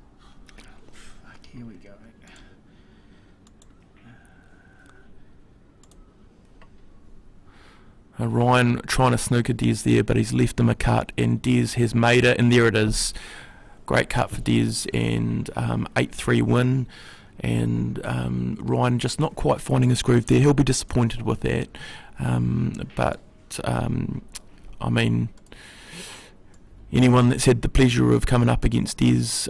Here we go. Ryan trying to snooker Des there, but he's left him a cut, and Des has made it, and there it is. Great cut for Des, and 8-3 win, and Ryan just not quite finding his groove there. He'll be disappointed with that, but I mean, anyone that's had the pleasure of coming up against Des,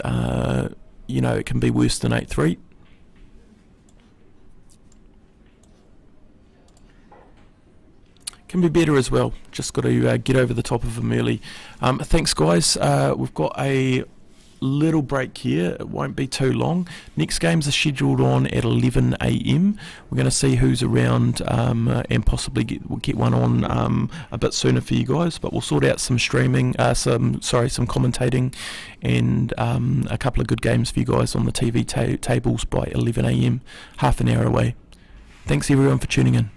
it can be worse than 8-3. Can be better as well. Just got to get over the top of him early. Thanks, guys. We've got a little break here. It won't be too long. Next games are scheduled on at 11 a.m. We're going to see who's around and possibly get one on a bit sooner for you guys. But we'll sort out some streaming, some commentating, and a couple of good games for you guys on the TV tables by 11 a.m. Half an hour away. Thanks everyone for tuning in.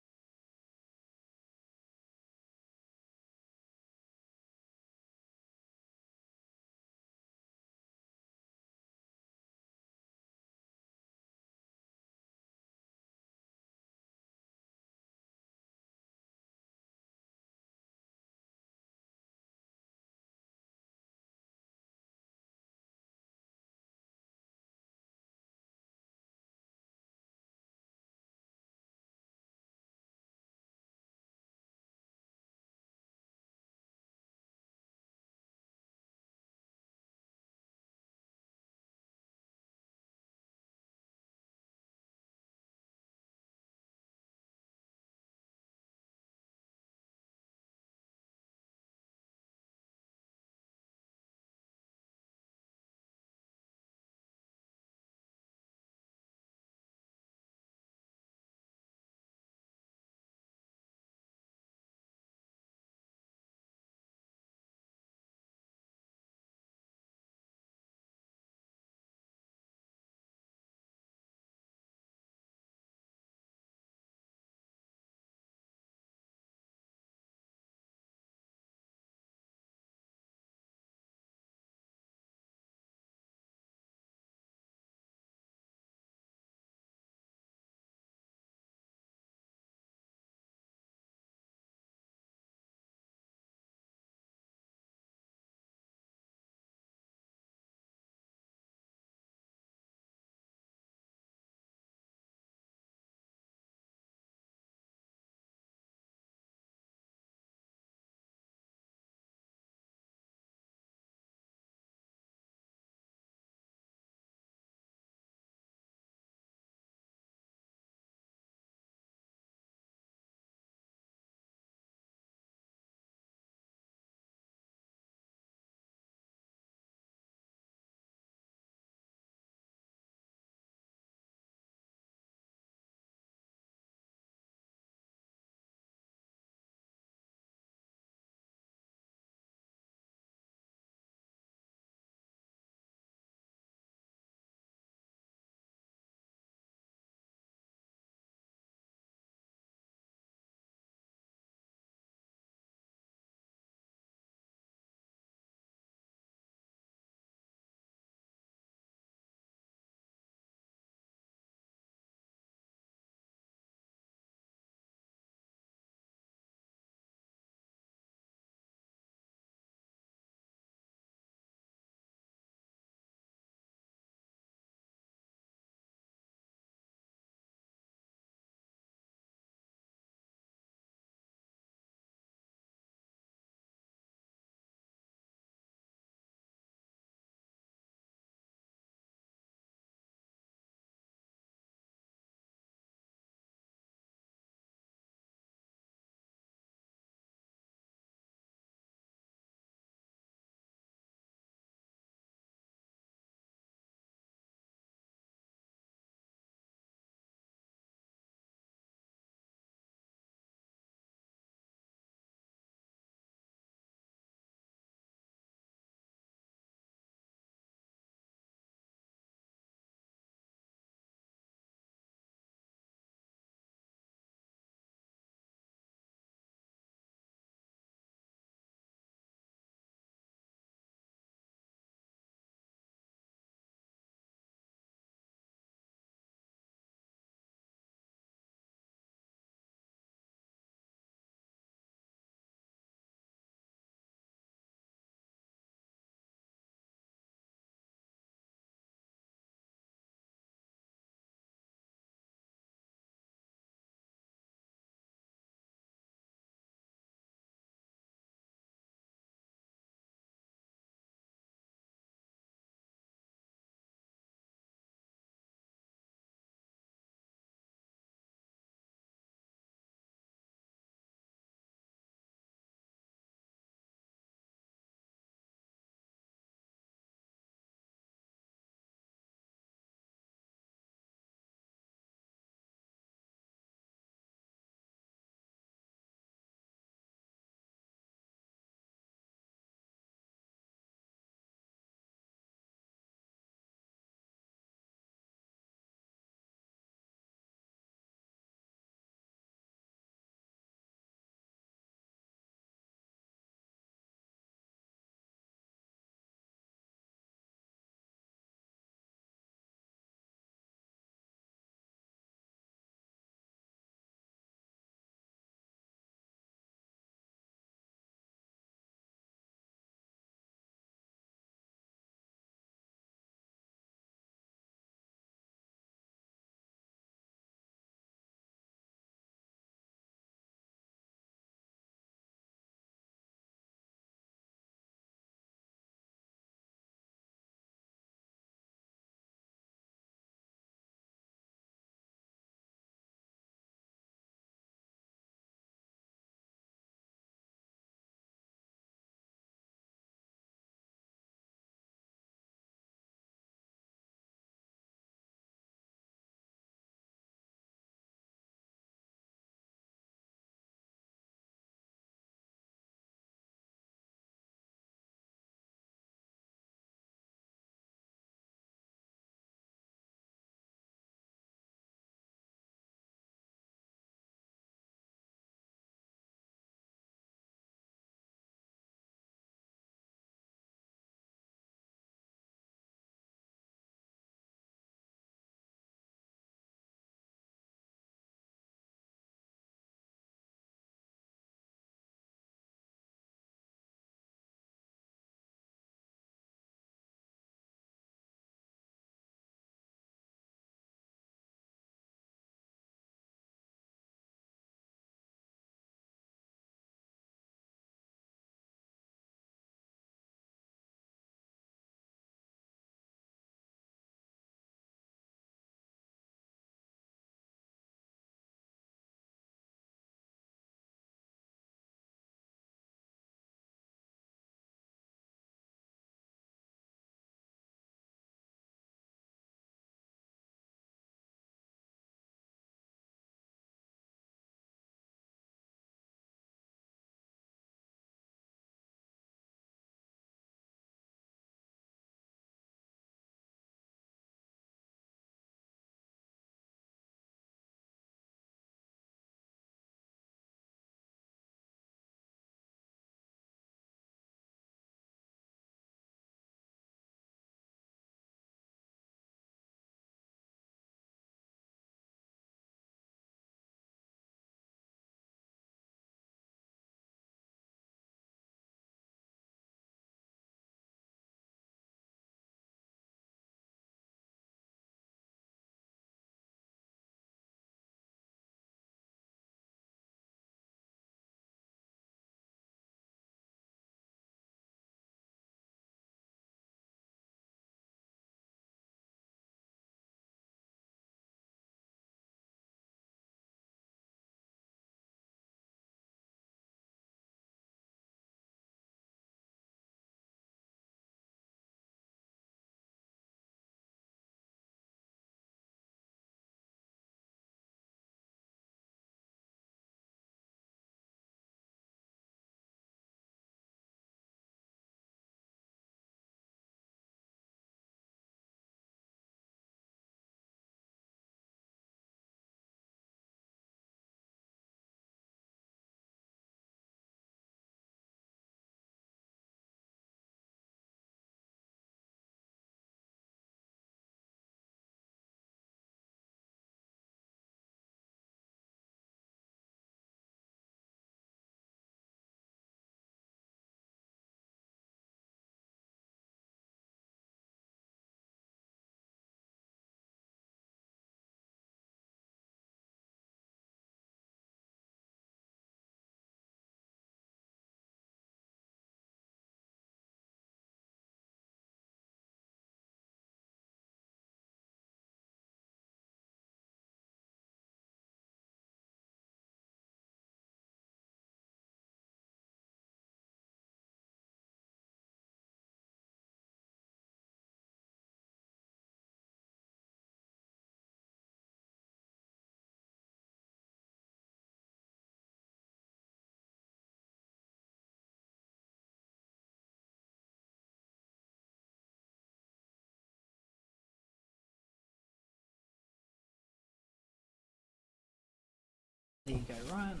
There you go, Ryan.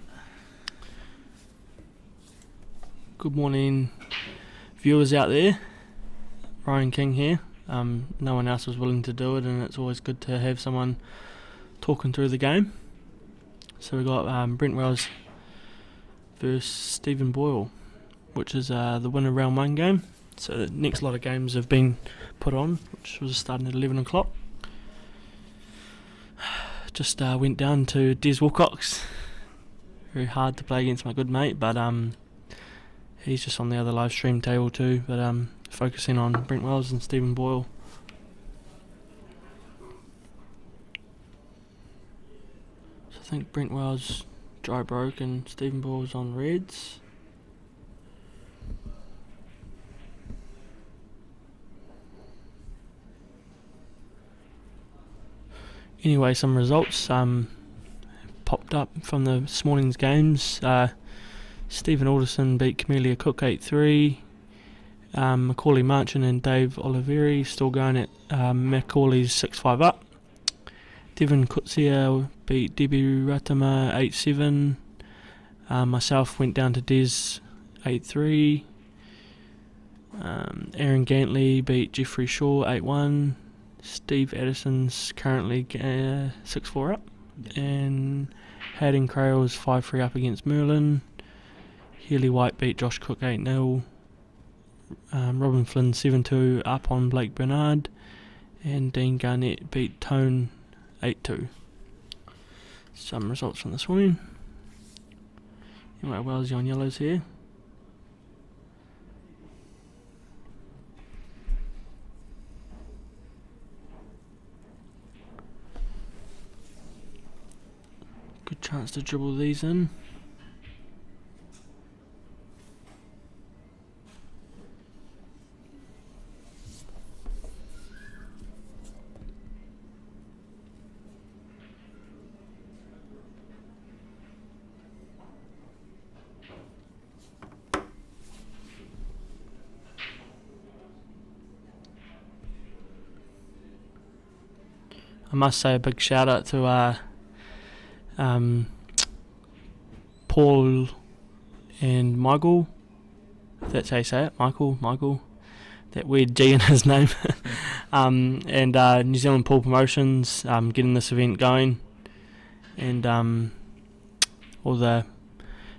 Good morning, viewers out there. Ryan King here. No one else was willing to do it, and it's always good to have someone talking through the game. So we got Brent Wells versus Stephen Boyle, which is the winner round 1 game. So the next lot of games have been put on, which was starting at 11 o'clock. Just went down to Des Wilcox. Very hard to play against my good mate, but he's just on the other live stream table too. But focusing on Brent Wells and Stephen Boyle. So I think Brent Wells dry broke and Stephen Boyle's on reds. Anyway, some results popped up from this morning's games. Stephen Alderson beat Camellia Cook 8-3. Macaulay Marchant and Dave Oliveri still going at Macaulay's 6-5 up. Devon Kutsia beat Debbie Ratama 8-7. Myself went down to Des 8-3. Aaron Gantley beat Jeffrey Shaw 8-1. Steve Addison's currently 6-4 up. Yep. And Hayden Crale's 5-3 up against Merlin. Healy White beat Josh Cook 8-0. Robin Flynn 7-2 up on Blake Bernard. And Dean Garnett beat Tone 8-2. Some results from this morning. Anyway, Wellsy on yellows here. Good chance to dribble these in. I must say a big shout out to Paul and Michael, if that's how you say it, Michael, that weird G in his name, and New Zealand Pool Promotions getting this event going, and all the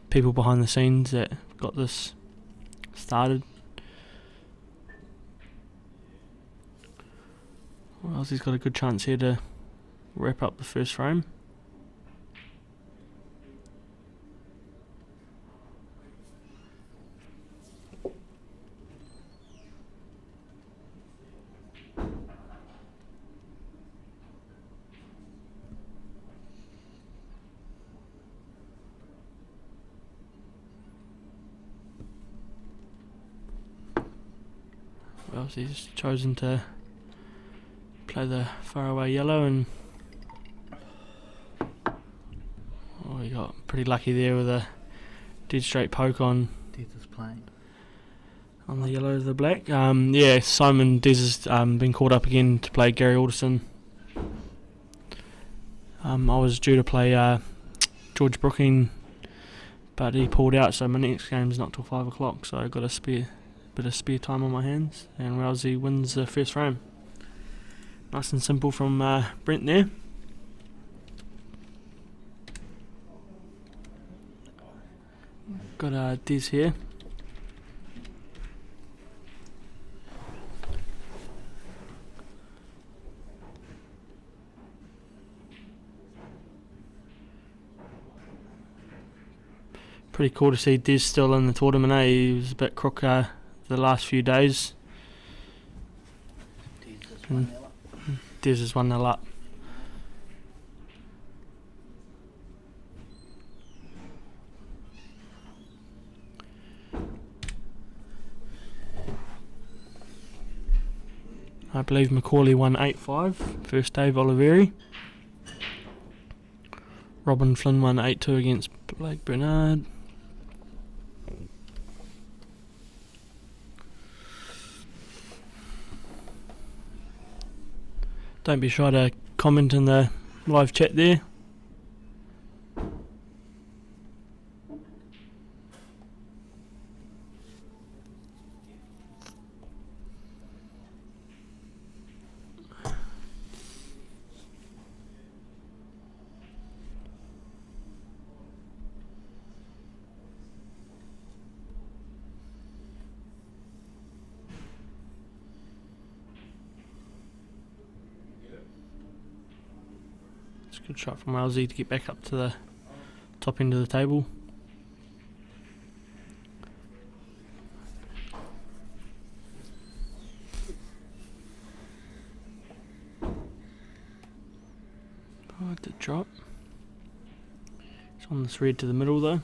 people behind the scenes that got this started. Well, he's got a good chance here to wrap up the first frame. Well, he's chosen to play the faraway yellow, and he got pretty lucky there with a dead straight poke on Des is playing. on the yellow to the black. Simon Des has been called up again to play Gary Alderson. I was due to play George Brooking, but he pulled out, so my next game's not till 5 o'clock, so I got a bit of spare time on my hands, and Rousey wins the first frame. Nice and simple from Brent there. Got Des here. Pretty cool to see Des still in the tournament. He was a bit crook the last few days. Des is 1-0 up. I believe Macaulay won 8-5. First Dave Oliveri. Robin Flynn won 8-2 against Blake Bernard. Don't be shy to comment in the live chat there. a good shot from Wellesley to get back up to the top end of the table. Oh, it did drop. It's on the thread to the middle though.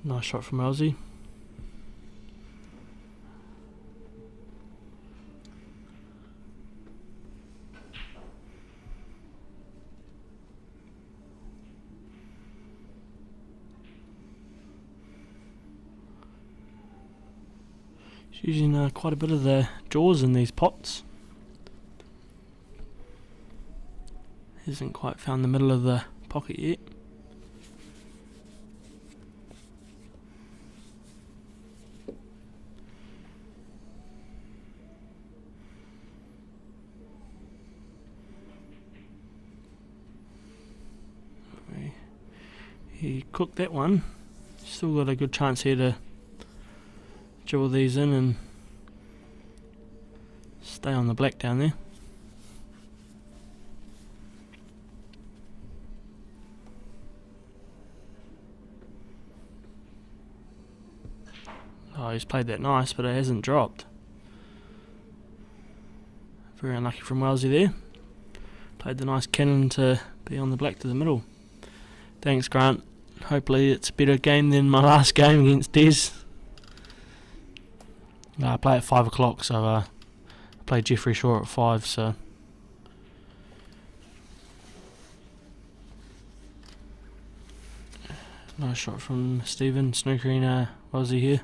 Nice shot from Wellesley. He's using quite a bit of the jaws in these pots. Hasn't quite found the middle of the pocket yet. He cooked that one. Still got a good chance here to jewel these in and stay on the black down there. Oh, he's played that nice, but it hasn't dropped. Very unlucky from Wellesley there. Played the nice cannon to be on the black to the middle. Thanks, Grant. Hopefully it's a better game than my last game against Des. I play at 5 o'clock, so I played Jeffrey Shaw at 5, so... Nice shot from Stephen, snookering Aussie here.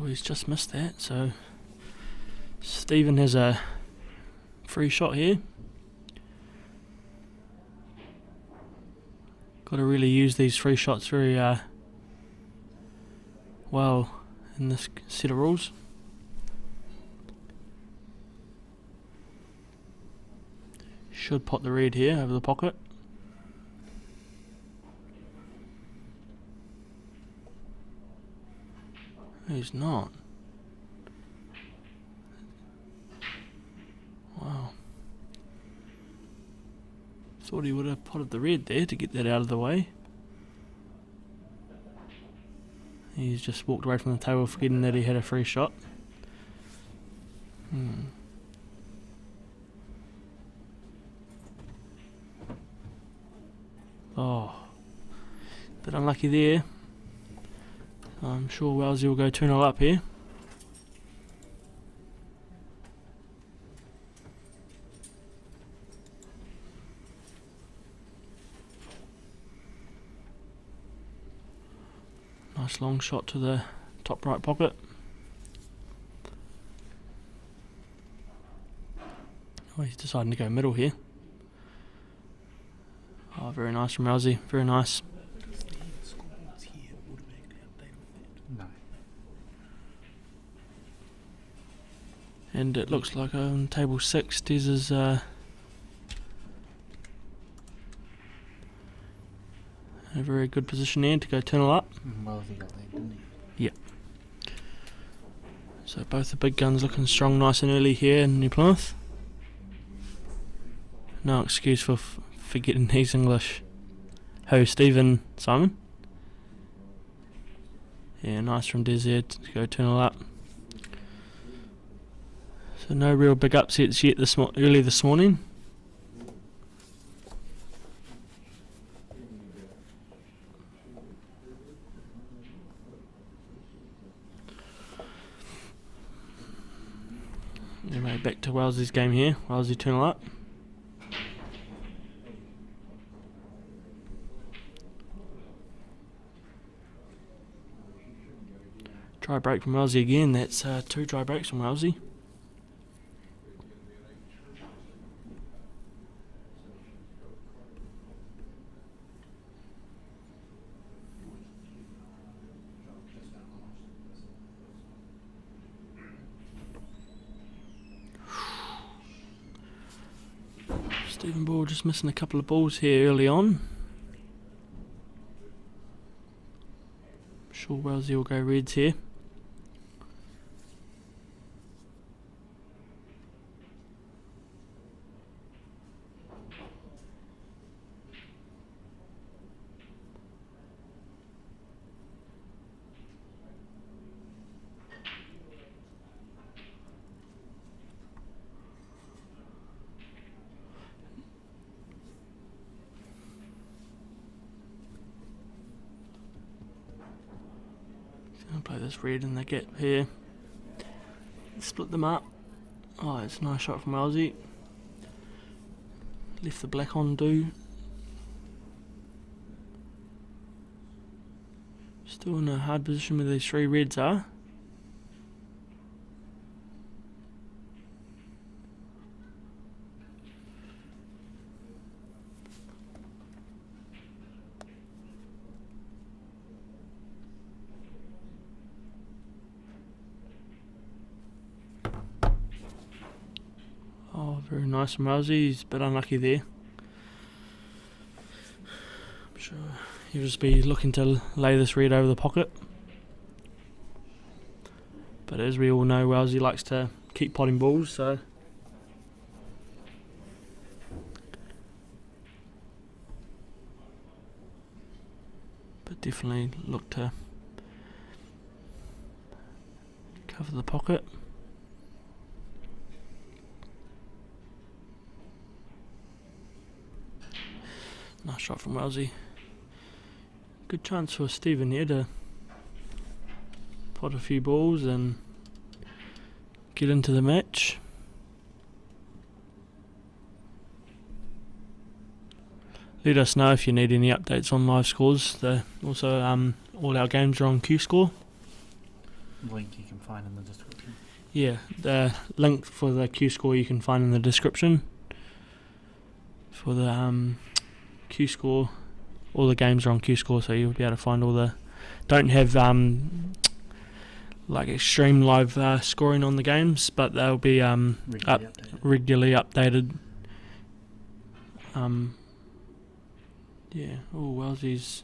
He's just missed that, so Stephen has a free shot here. Got to really use these free shots very well in this set of rules. Should pot the red here over the pocket. He's not. Wow. Thought he would have potted the red there to get that out of the way. He's just walked away from the table forgetting that he had a free shot. Oh. Bit unlucky there. I'm sure Wellesley will go 2-0 up here. Nice long shot to the top right pocket. Oh, he's deciding to go middle here. Oh, very nice from Wellesley, very nice. And it looks like on table 6, Des is in a very good position there to go 2-0 up. Well, he got that, didn't he? Yep. So both the big guns looking strong, nice and early here in New Plymouth. No excuse for forgetting he's English. Ho, Stephen, Simon. Yeah, nice from Des there to go 2-0 up. So no real big upsets yet early this morning. Anyway, back to Wellesley's game here. Wellesley 2-0 up. Dry break from Wellesley again. That's 2 dry breaks from Wellesley. Stephen Boyle just missing a couple of balls here early on. I'm sure Wellesley will go Reds here. I'll play this red in the gap here. Split them up. Oh, it's a nice shot from Wellesley. Left the black on do. Still in a hard position where these 3 reds are. Oh, very nice from Wellesley. He's a bit unlucky there. I'm sure he'll just be looking to lay this red over the pocket. But as we all know, Wellesley likes to keep potting balls, so... But definitely look to cover the pocket. Nice shot from Wellesley. Good chance for Stephen here to pot a few balls and get into the match. Let us know if you need any updates on live scores. Also, all our games are on Q-Score. Link you can find in the description. Yeah, the link for the Q-Score you can find in the description. For the Q-Score, all the games are on Q-Score, so you'll be able to find all the... Don't have like extreme live scoring on the games, but they'll be regularly updated. Yeah, oh, Wellesley's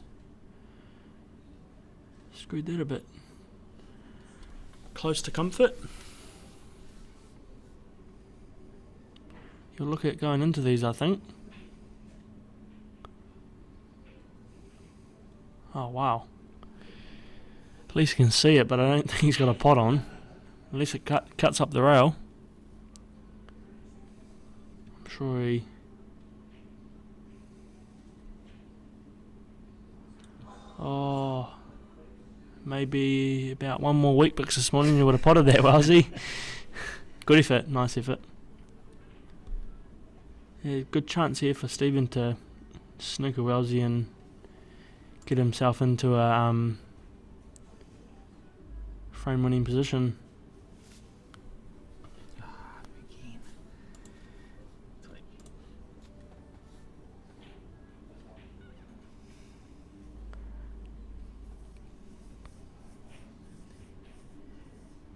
screwed that a bit. Close to comfort. You'll look at going into these, I think. Oh, wow. At least you can see it, but I don't think he's got a pot on. Unless it cuts up the rail. I'm sure he... Oh, maybe about one more week because this morning you would have potted that, Wellesley. Good effort, nice effort. Yeah, good chance here for Stephen to snooker Wellesley and get himself into a frame winning position.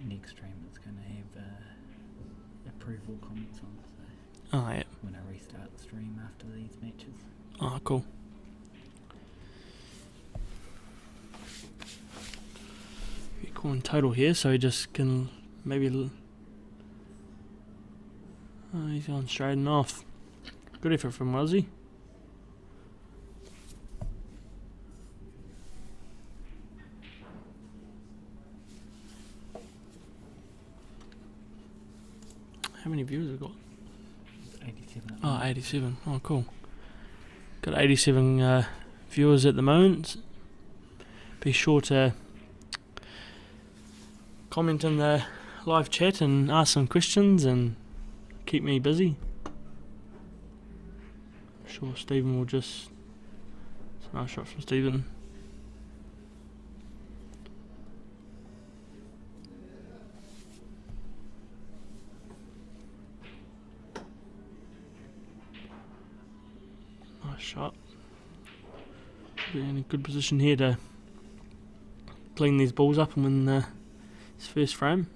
Next stream it's going to have approval comments on, so Oh, yeah. when I restart the stream after these matches. Oh, cool. Equal in total here, so he just can maybe... Oh, he's going straight and off. Good effort from Wellesley. How many viewers have we got? 87. Oh, 87. Oh, cool. Got 87 viewers at the moment. Be sure to comment in the live chat and ask some questions and keep me busy. I'm sure Stephen will just... It's a nice shot from Stephen. Nice shot. Be in a good position here to clean these balls up and win his first frame.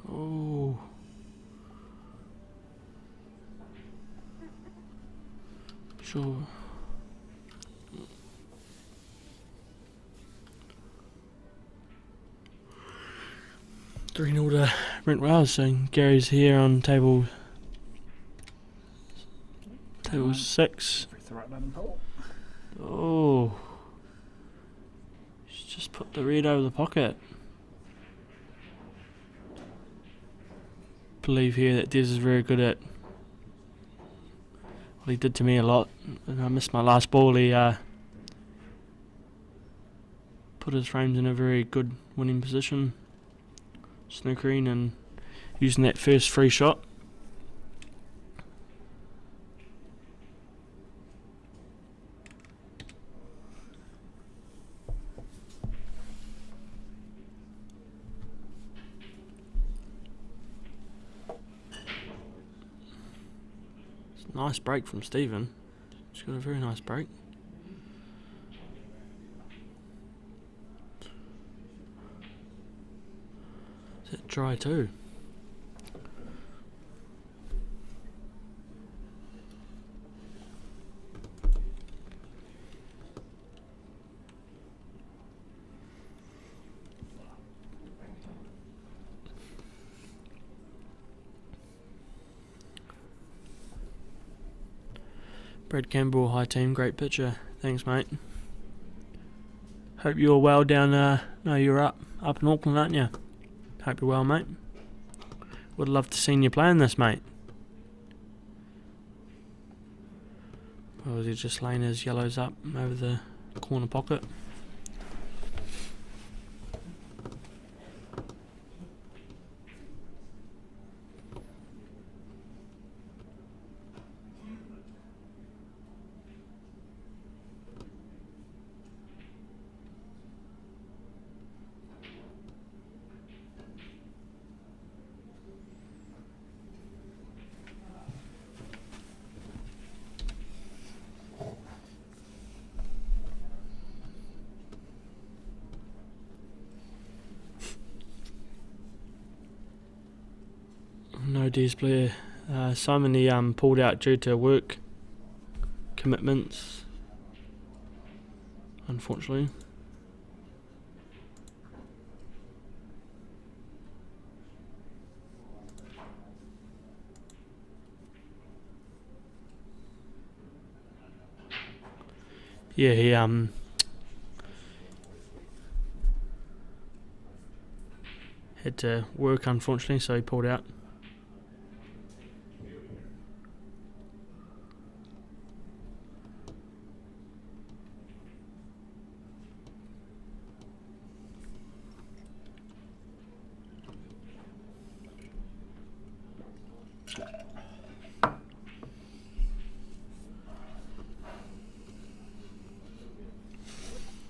Oh. Sure. Three 0 to Brent Wells, so Gary's here on table 6. Press the right button, Paul. Oh. He's just put the red over the pocket. Believe here that Des is very good at what he did to me a lot. When I missed my last ball, he put his frames in a very good winning position, snookering and using that first free shot. Nice break from Stephen. He's got a very nice break. Is that dry too? Brad Campbell, hi team, great picture. Thanks, mate. Hope you're well down. No, you're up in Auckland, aren't you? Hope you're well, mate. Would love to see you playing this, mate. Or was he just laying his yellows up over the corner pocket? No D's player. Simon, he pulled out due to work commitments, unfortunately. Yeah, he had to work, unfortunately, so he pulled out.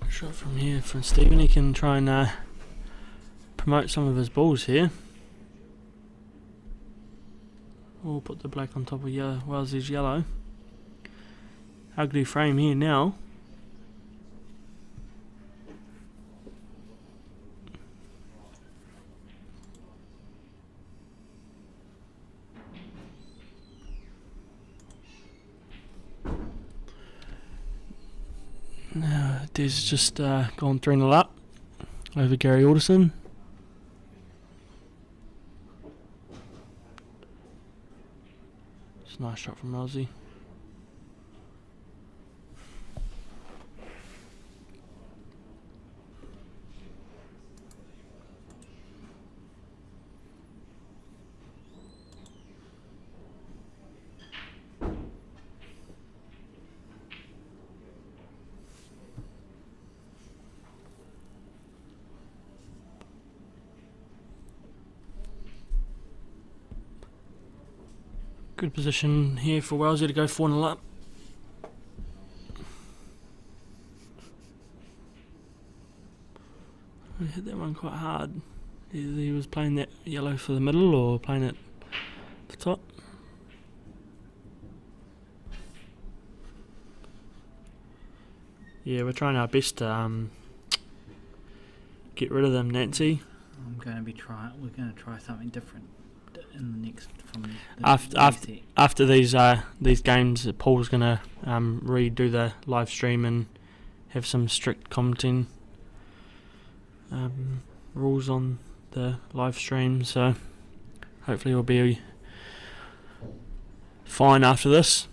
Shot from here from Stephen. He can try and promote some of his balls here. We'll put the black on top of Wells's yellow. Ugly frame here now. Des just gone 3-0 up over Gary Alderson. It's a nice shot from Rosie. Good position here for Wellesley to go 4-0 up. We hit that one quite hard. Either he was playing that yellow for the middle or playing it the top. Yeah, we're trying our best to get rid of them, Nancy. We're going to try something different in the next After these games, Paul's going to redo the live stream and have some strict commenting rules on the live stream. So hopefully we'll be fine after this.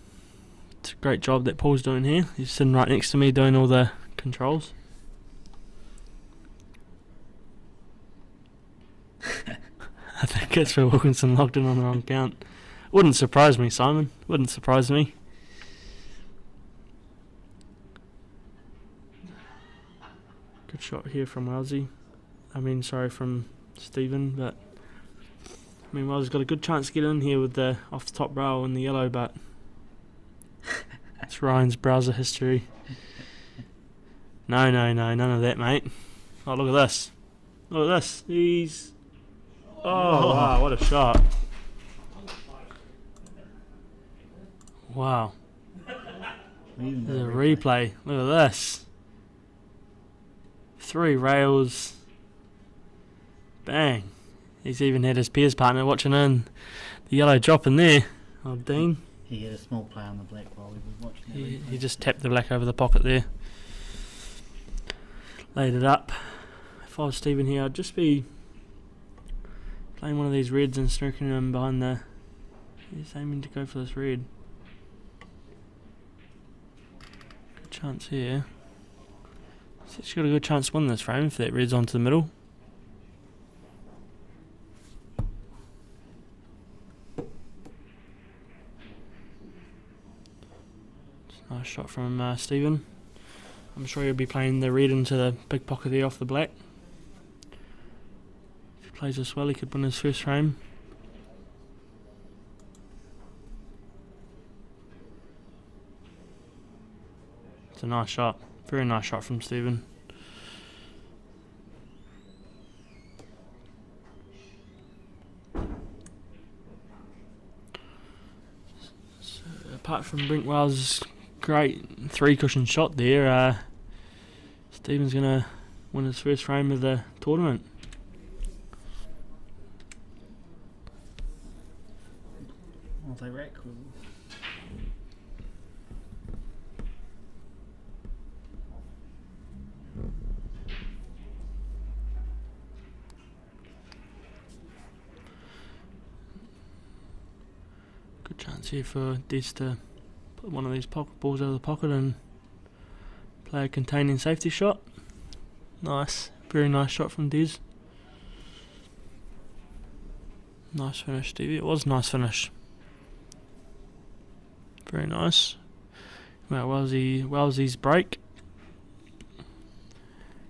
It's a great job that Paul's doing here. He's sitting right next to me doing all the controls. I think it's for Wilkinson logged in on the wrong account. Wouldn't surprise me, Simon. Wouldn't surprise me. Good shot here from Wellesley. From Stephen, but Wellesley's got a good chance to get in here with the off the top rail in the yellow, but it's Ryan's browser history. No, none of that, mate. Oh, look at this. Look at this. He's... Oh, wow, what a shot. Wow. There's a replay. Look at this. 3 rails. Bang. He's even had his peers partner watching in. The yellow drop in there. Oh, Dean. He had a small play on the black while we were watching it. He just tapped the black over the pocket there. Laid it up. If I was Stephen here, I'd just be playing one of these reds and snooking him behind the... He's aiming to go for this red. Good chance here. He's actually got a good chance to win this frame if that red's onto the middle. Nice shot from Stephen. I'm sure he'll be playing the red into the big pocket there off the black. If he plays this well, he could win his first frame. It's a nice shot. Very nice shot from Stephen. So, apart from Brent Wells' great 3-cushion shot there, Stephen's going to win his first frame of the tournament. Multi-rack. Good chance here for Des to put one of these pocket balls out of the pocket and play a containing safety shot. Nice, very nice shot from Des. Nice finish, Stevie. It was a nice finish. Very nice. Well, Wellesley's break.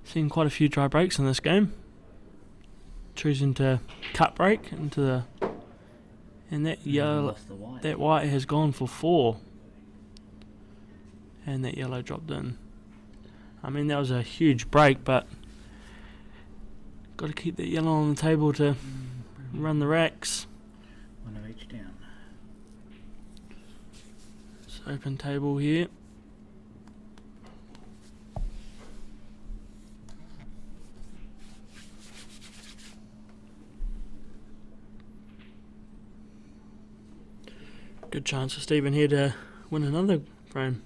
Seen quite a few dry breaks in this game. Choosing to cut break into the... And that yellow, that white has gone for 4. And that yellow dropped in. I mean, that was a huge break, but got to keep that yellow on the table to run the racks. One of each down. It's open table here. Good chance for Stephen here to win another frame.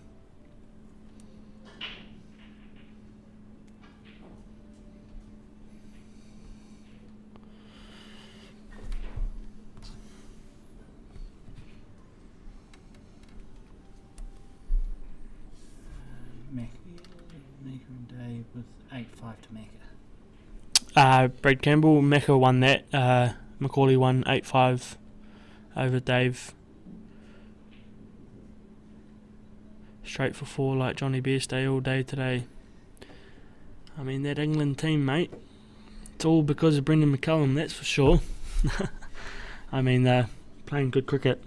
Maker and Dave with 8-5 to Macca. Brad Campbell, Macca won that. Macaulay won 8-5 over Dave. Straight for 4 like Johnny Bearstay all day today. I mean, that England team, mate, it's all because of Brendan McCullum, that's for sure. I mean, they're playing good cricket.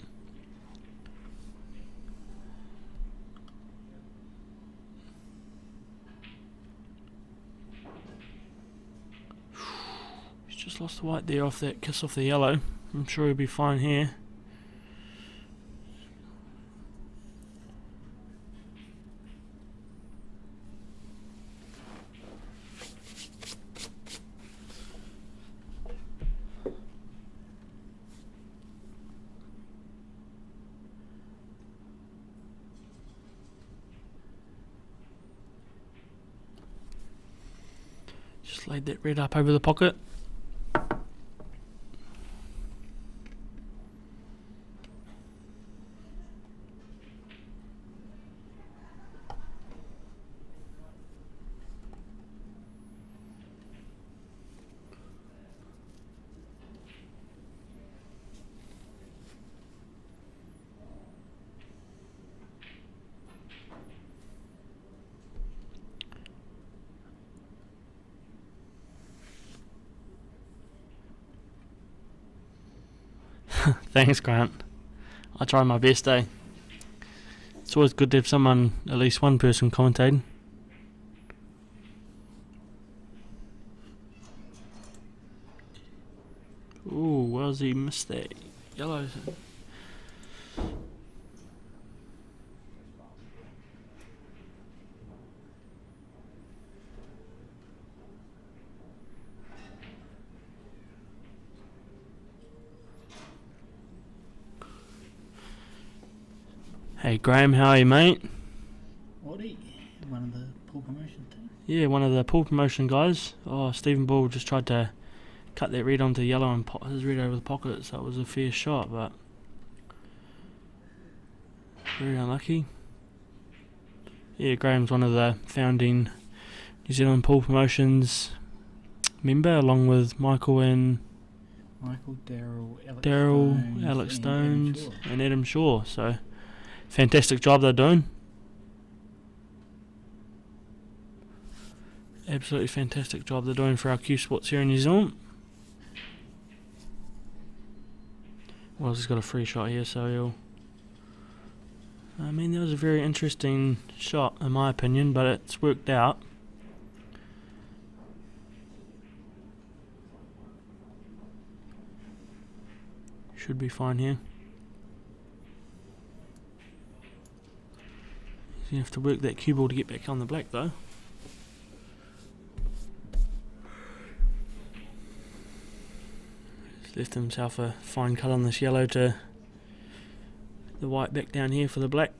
Just lost the white there off that kiss off the yellow. I'm sure he'll be fine here. Just laid that red up over the pocket. Thanks, Grant. I try my best, eh? It's always good to have someone, at least one person, commentating. Ooh, where's he missed that yellow? Hey Graham, how are you, mate? Woody, one of the pool promotion team. Yeah, one of the pool promotion guys. Oh, Stephen Boyle just tried to cut that red onto yellow and pop his red over the pocket, so it was a fair shot, but very unlucky. Yeah, Graham's one of the founding New Zealand pool promotions member, along with Michael, Daryl, Alex Stones, and Adam Shaw. So fantastic job they're doing. Absolutely fantastic job they're doing for our Q Sports here in New Zealand. Wells has got a free shot here, so he'll... I mean, that was a very interesting shot in my opinion, but it's worked out. Should be fine here. You have to work that cue ball to get back on the black though. He's left himself a fine cut on this yellow to the white back down here for the black.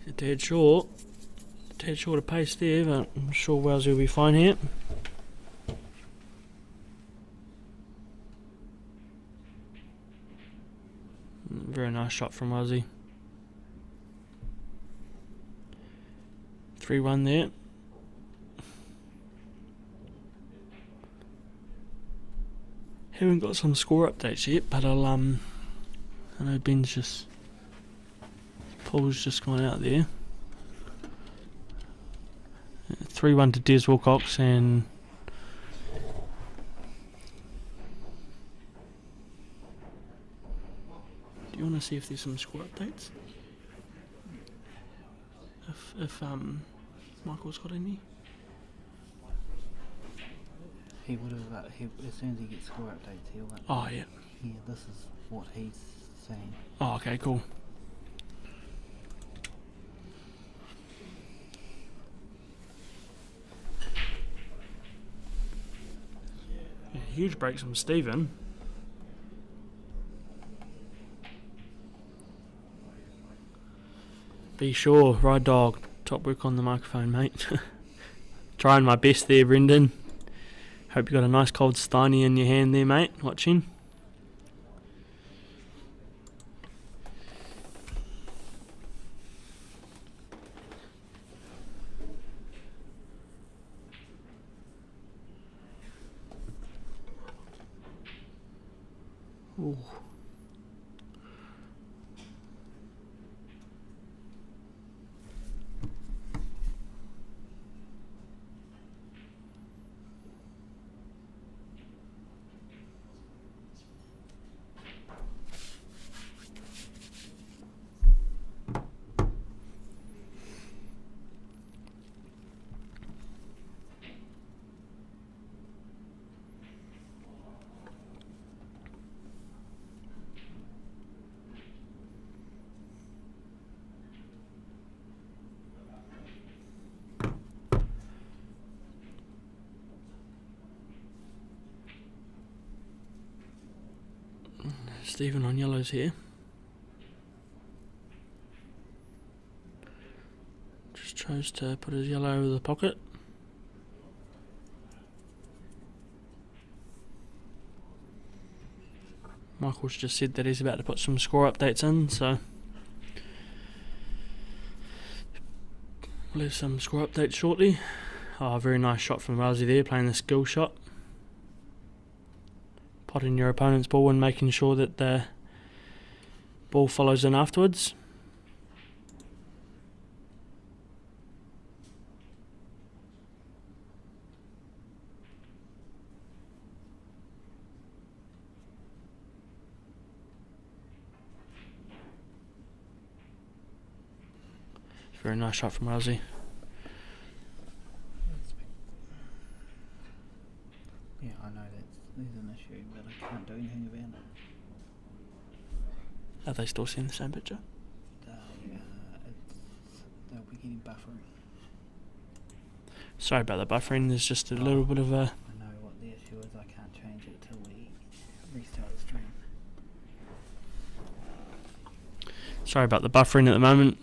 A tad short of pace there, but I'm sure Wellesley will be fine here. Very nice shot from Wellesley. 3-1 there. Haven't got some score updates yet, but I know Paul's just gone out there. 3-1 to Des Wilcox, and do you want to see if there's some score updates? If Michael's got any? He would have, as soon as he gets score updates, he'll... Oh, yeah. Yeah, this is what he's saying. Oh, okay, cool. Yeah, huge breaks from Stephen. Be sure, Ride Dog, top work on the microphone, mate. Trying my best there, Brendan. Hope you got a nice cold steiny in your hand there, mate, watching. Ooh. Stephen on yellows here. Just chose to put his yellow over the pocket. Michael's just said that he's about to put some score updates in, so we'll have some score updates shortly. Oh, very nice shot from Rousey there, playing the skill shot. Potting your opponent's ball and making sure that the ball follows in afterwards. Very nice shot from Rousey. Yeah, I know there's an issue, but I can't do anything about it. Are they still seeing the same picture? They'll be getting buffering. Sorry about the buffering, there's just a little bit of a... I know what the issue is, I can't change it till we restart the stream. Sorry about the buffering at the moment.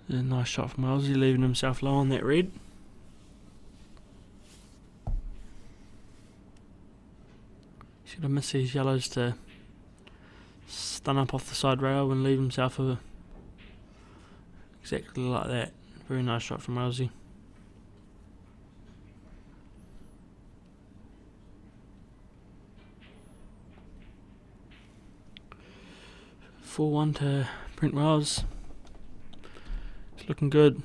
A nice shot from Wellesley, leaving himself low on that red. He's going to miss these yellows to stun up off the side rail and leave himself exactly like that. Very nice shot from Wellesley. (4-1) to Brent Wells. It's looking good.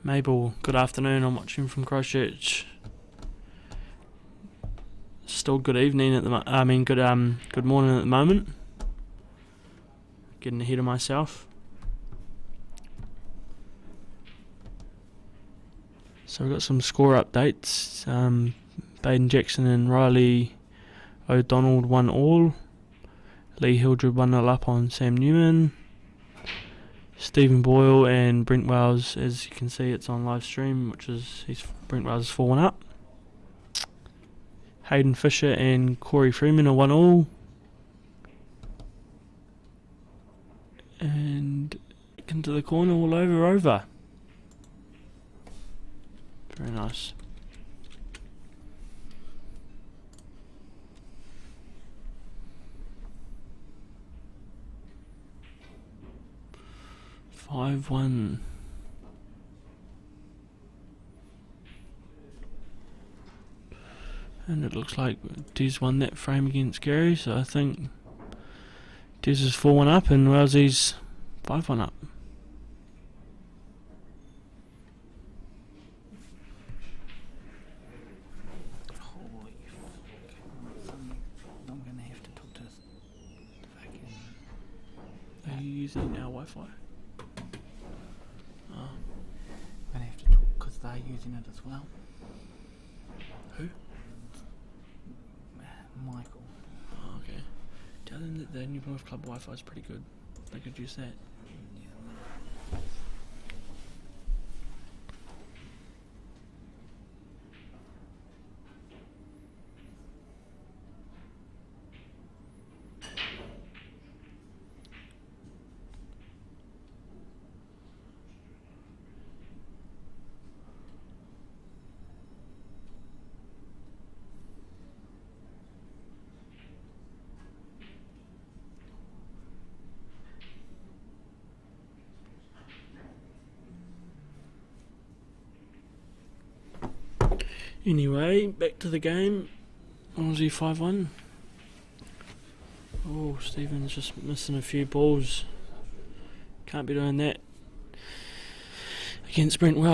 Mabel, good afternoon. I'm watching from Christchurch. Still good evening at the good morning at the moment. Getting ahead of myself. So we've got some score updates. Baden Jackson and Riley O'Donnell 1-all. Lee Hildred 1-0 up on Sam Newman. Stephen Boyle and Brent Wells, as you can see, it's on live stream, Brent Wells is 4-1 up. Hayden Fisher and Corey Freeman are 1-all. And into the corner, all over. Very nice. (5-1). And it looks like Des won that frame against Gary, so I think Des is 4-1 up and Wellesley's 5-1 up. Holy fuck. I'm gonna have to talk to fucking... Are you using our Wi-Fi? Oh. I'm gonna have to talk because they're using it as well. Who? Michael. Oh, okay. Tell them that the New Plymouth Club Wi-Fi is pretty good. They could use that. Anyway, back to the game. Aussie 5-1. Oh, Stephen's just missing a few balls. Can't be doing that against Brent Wells.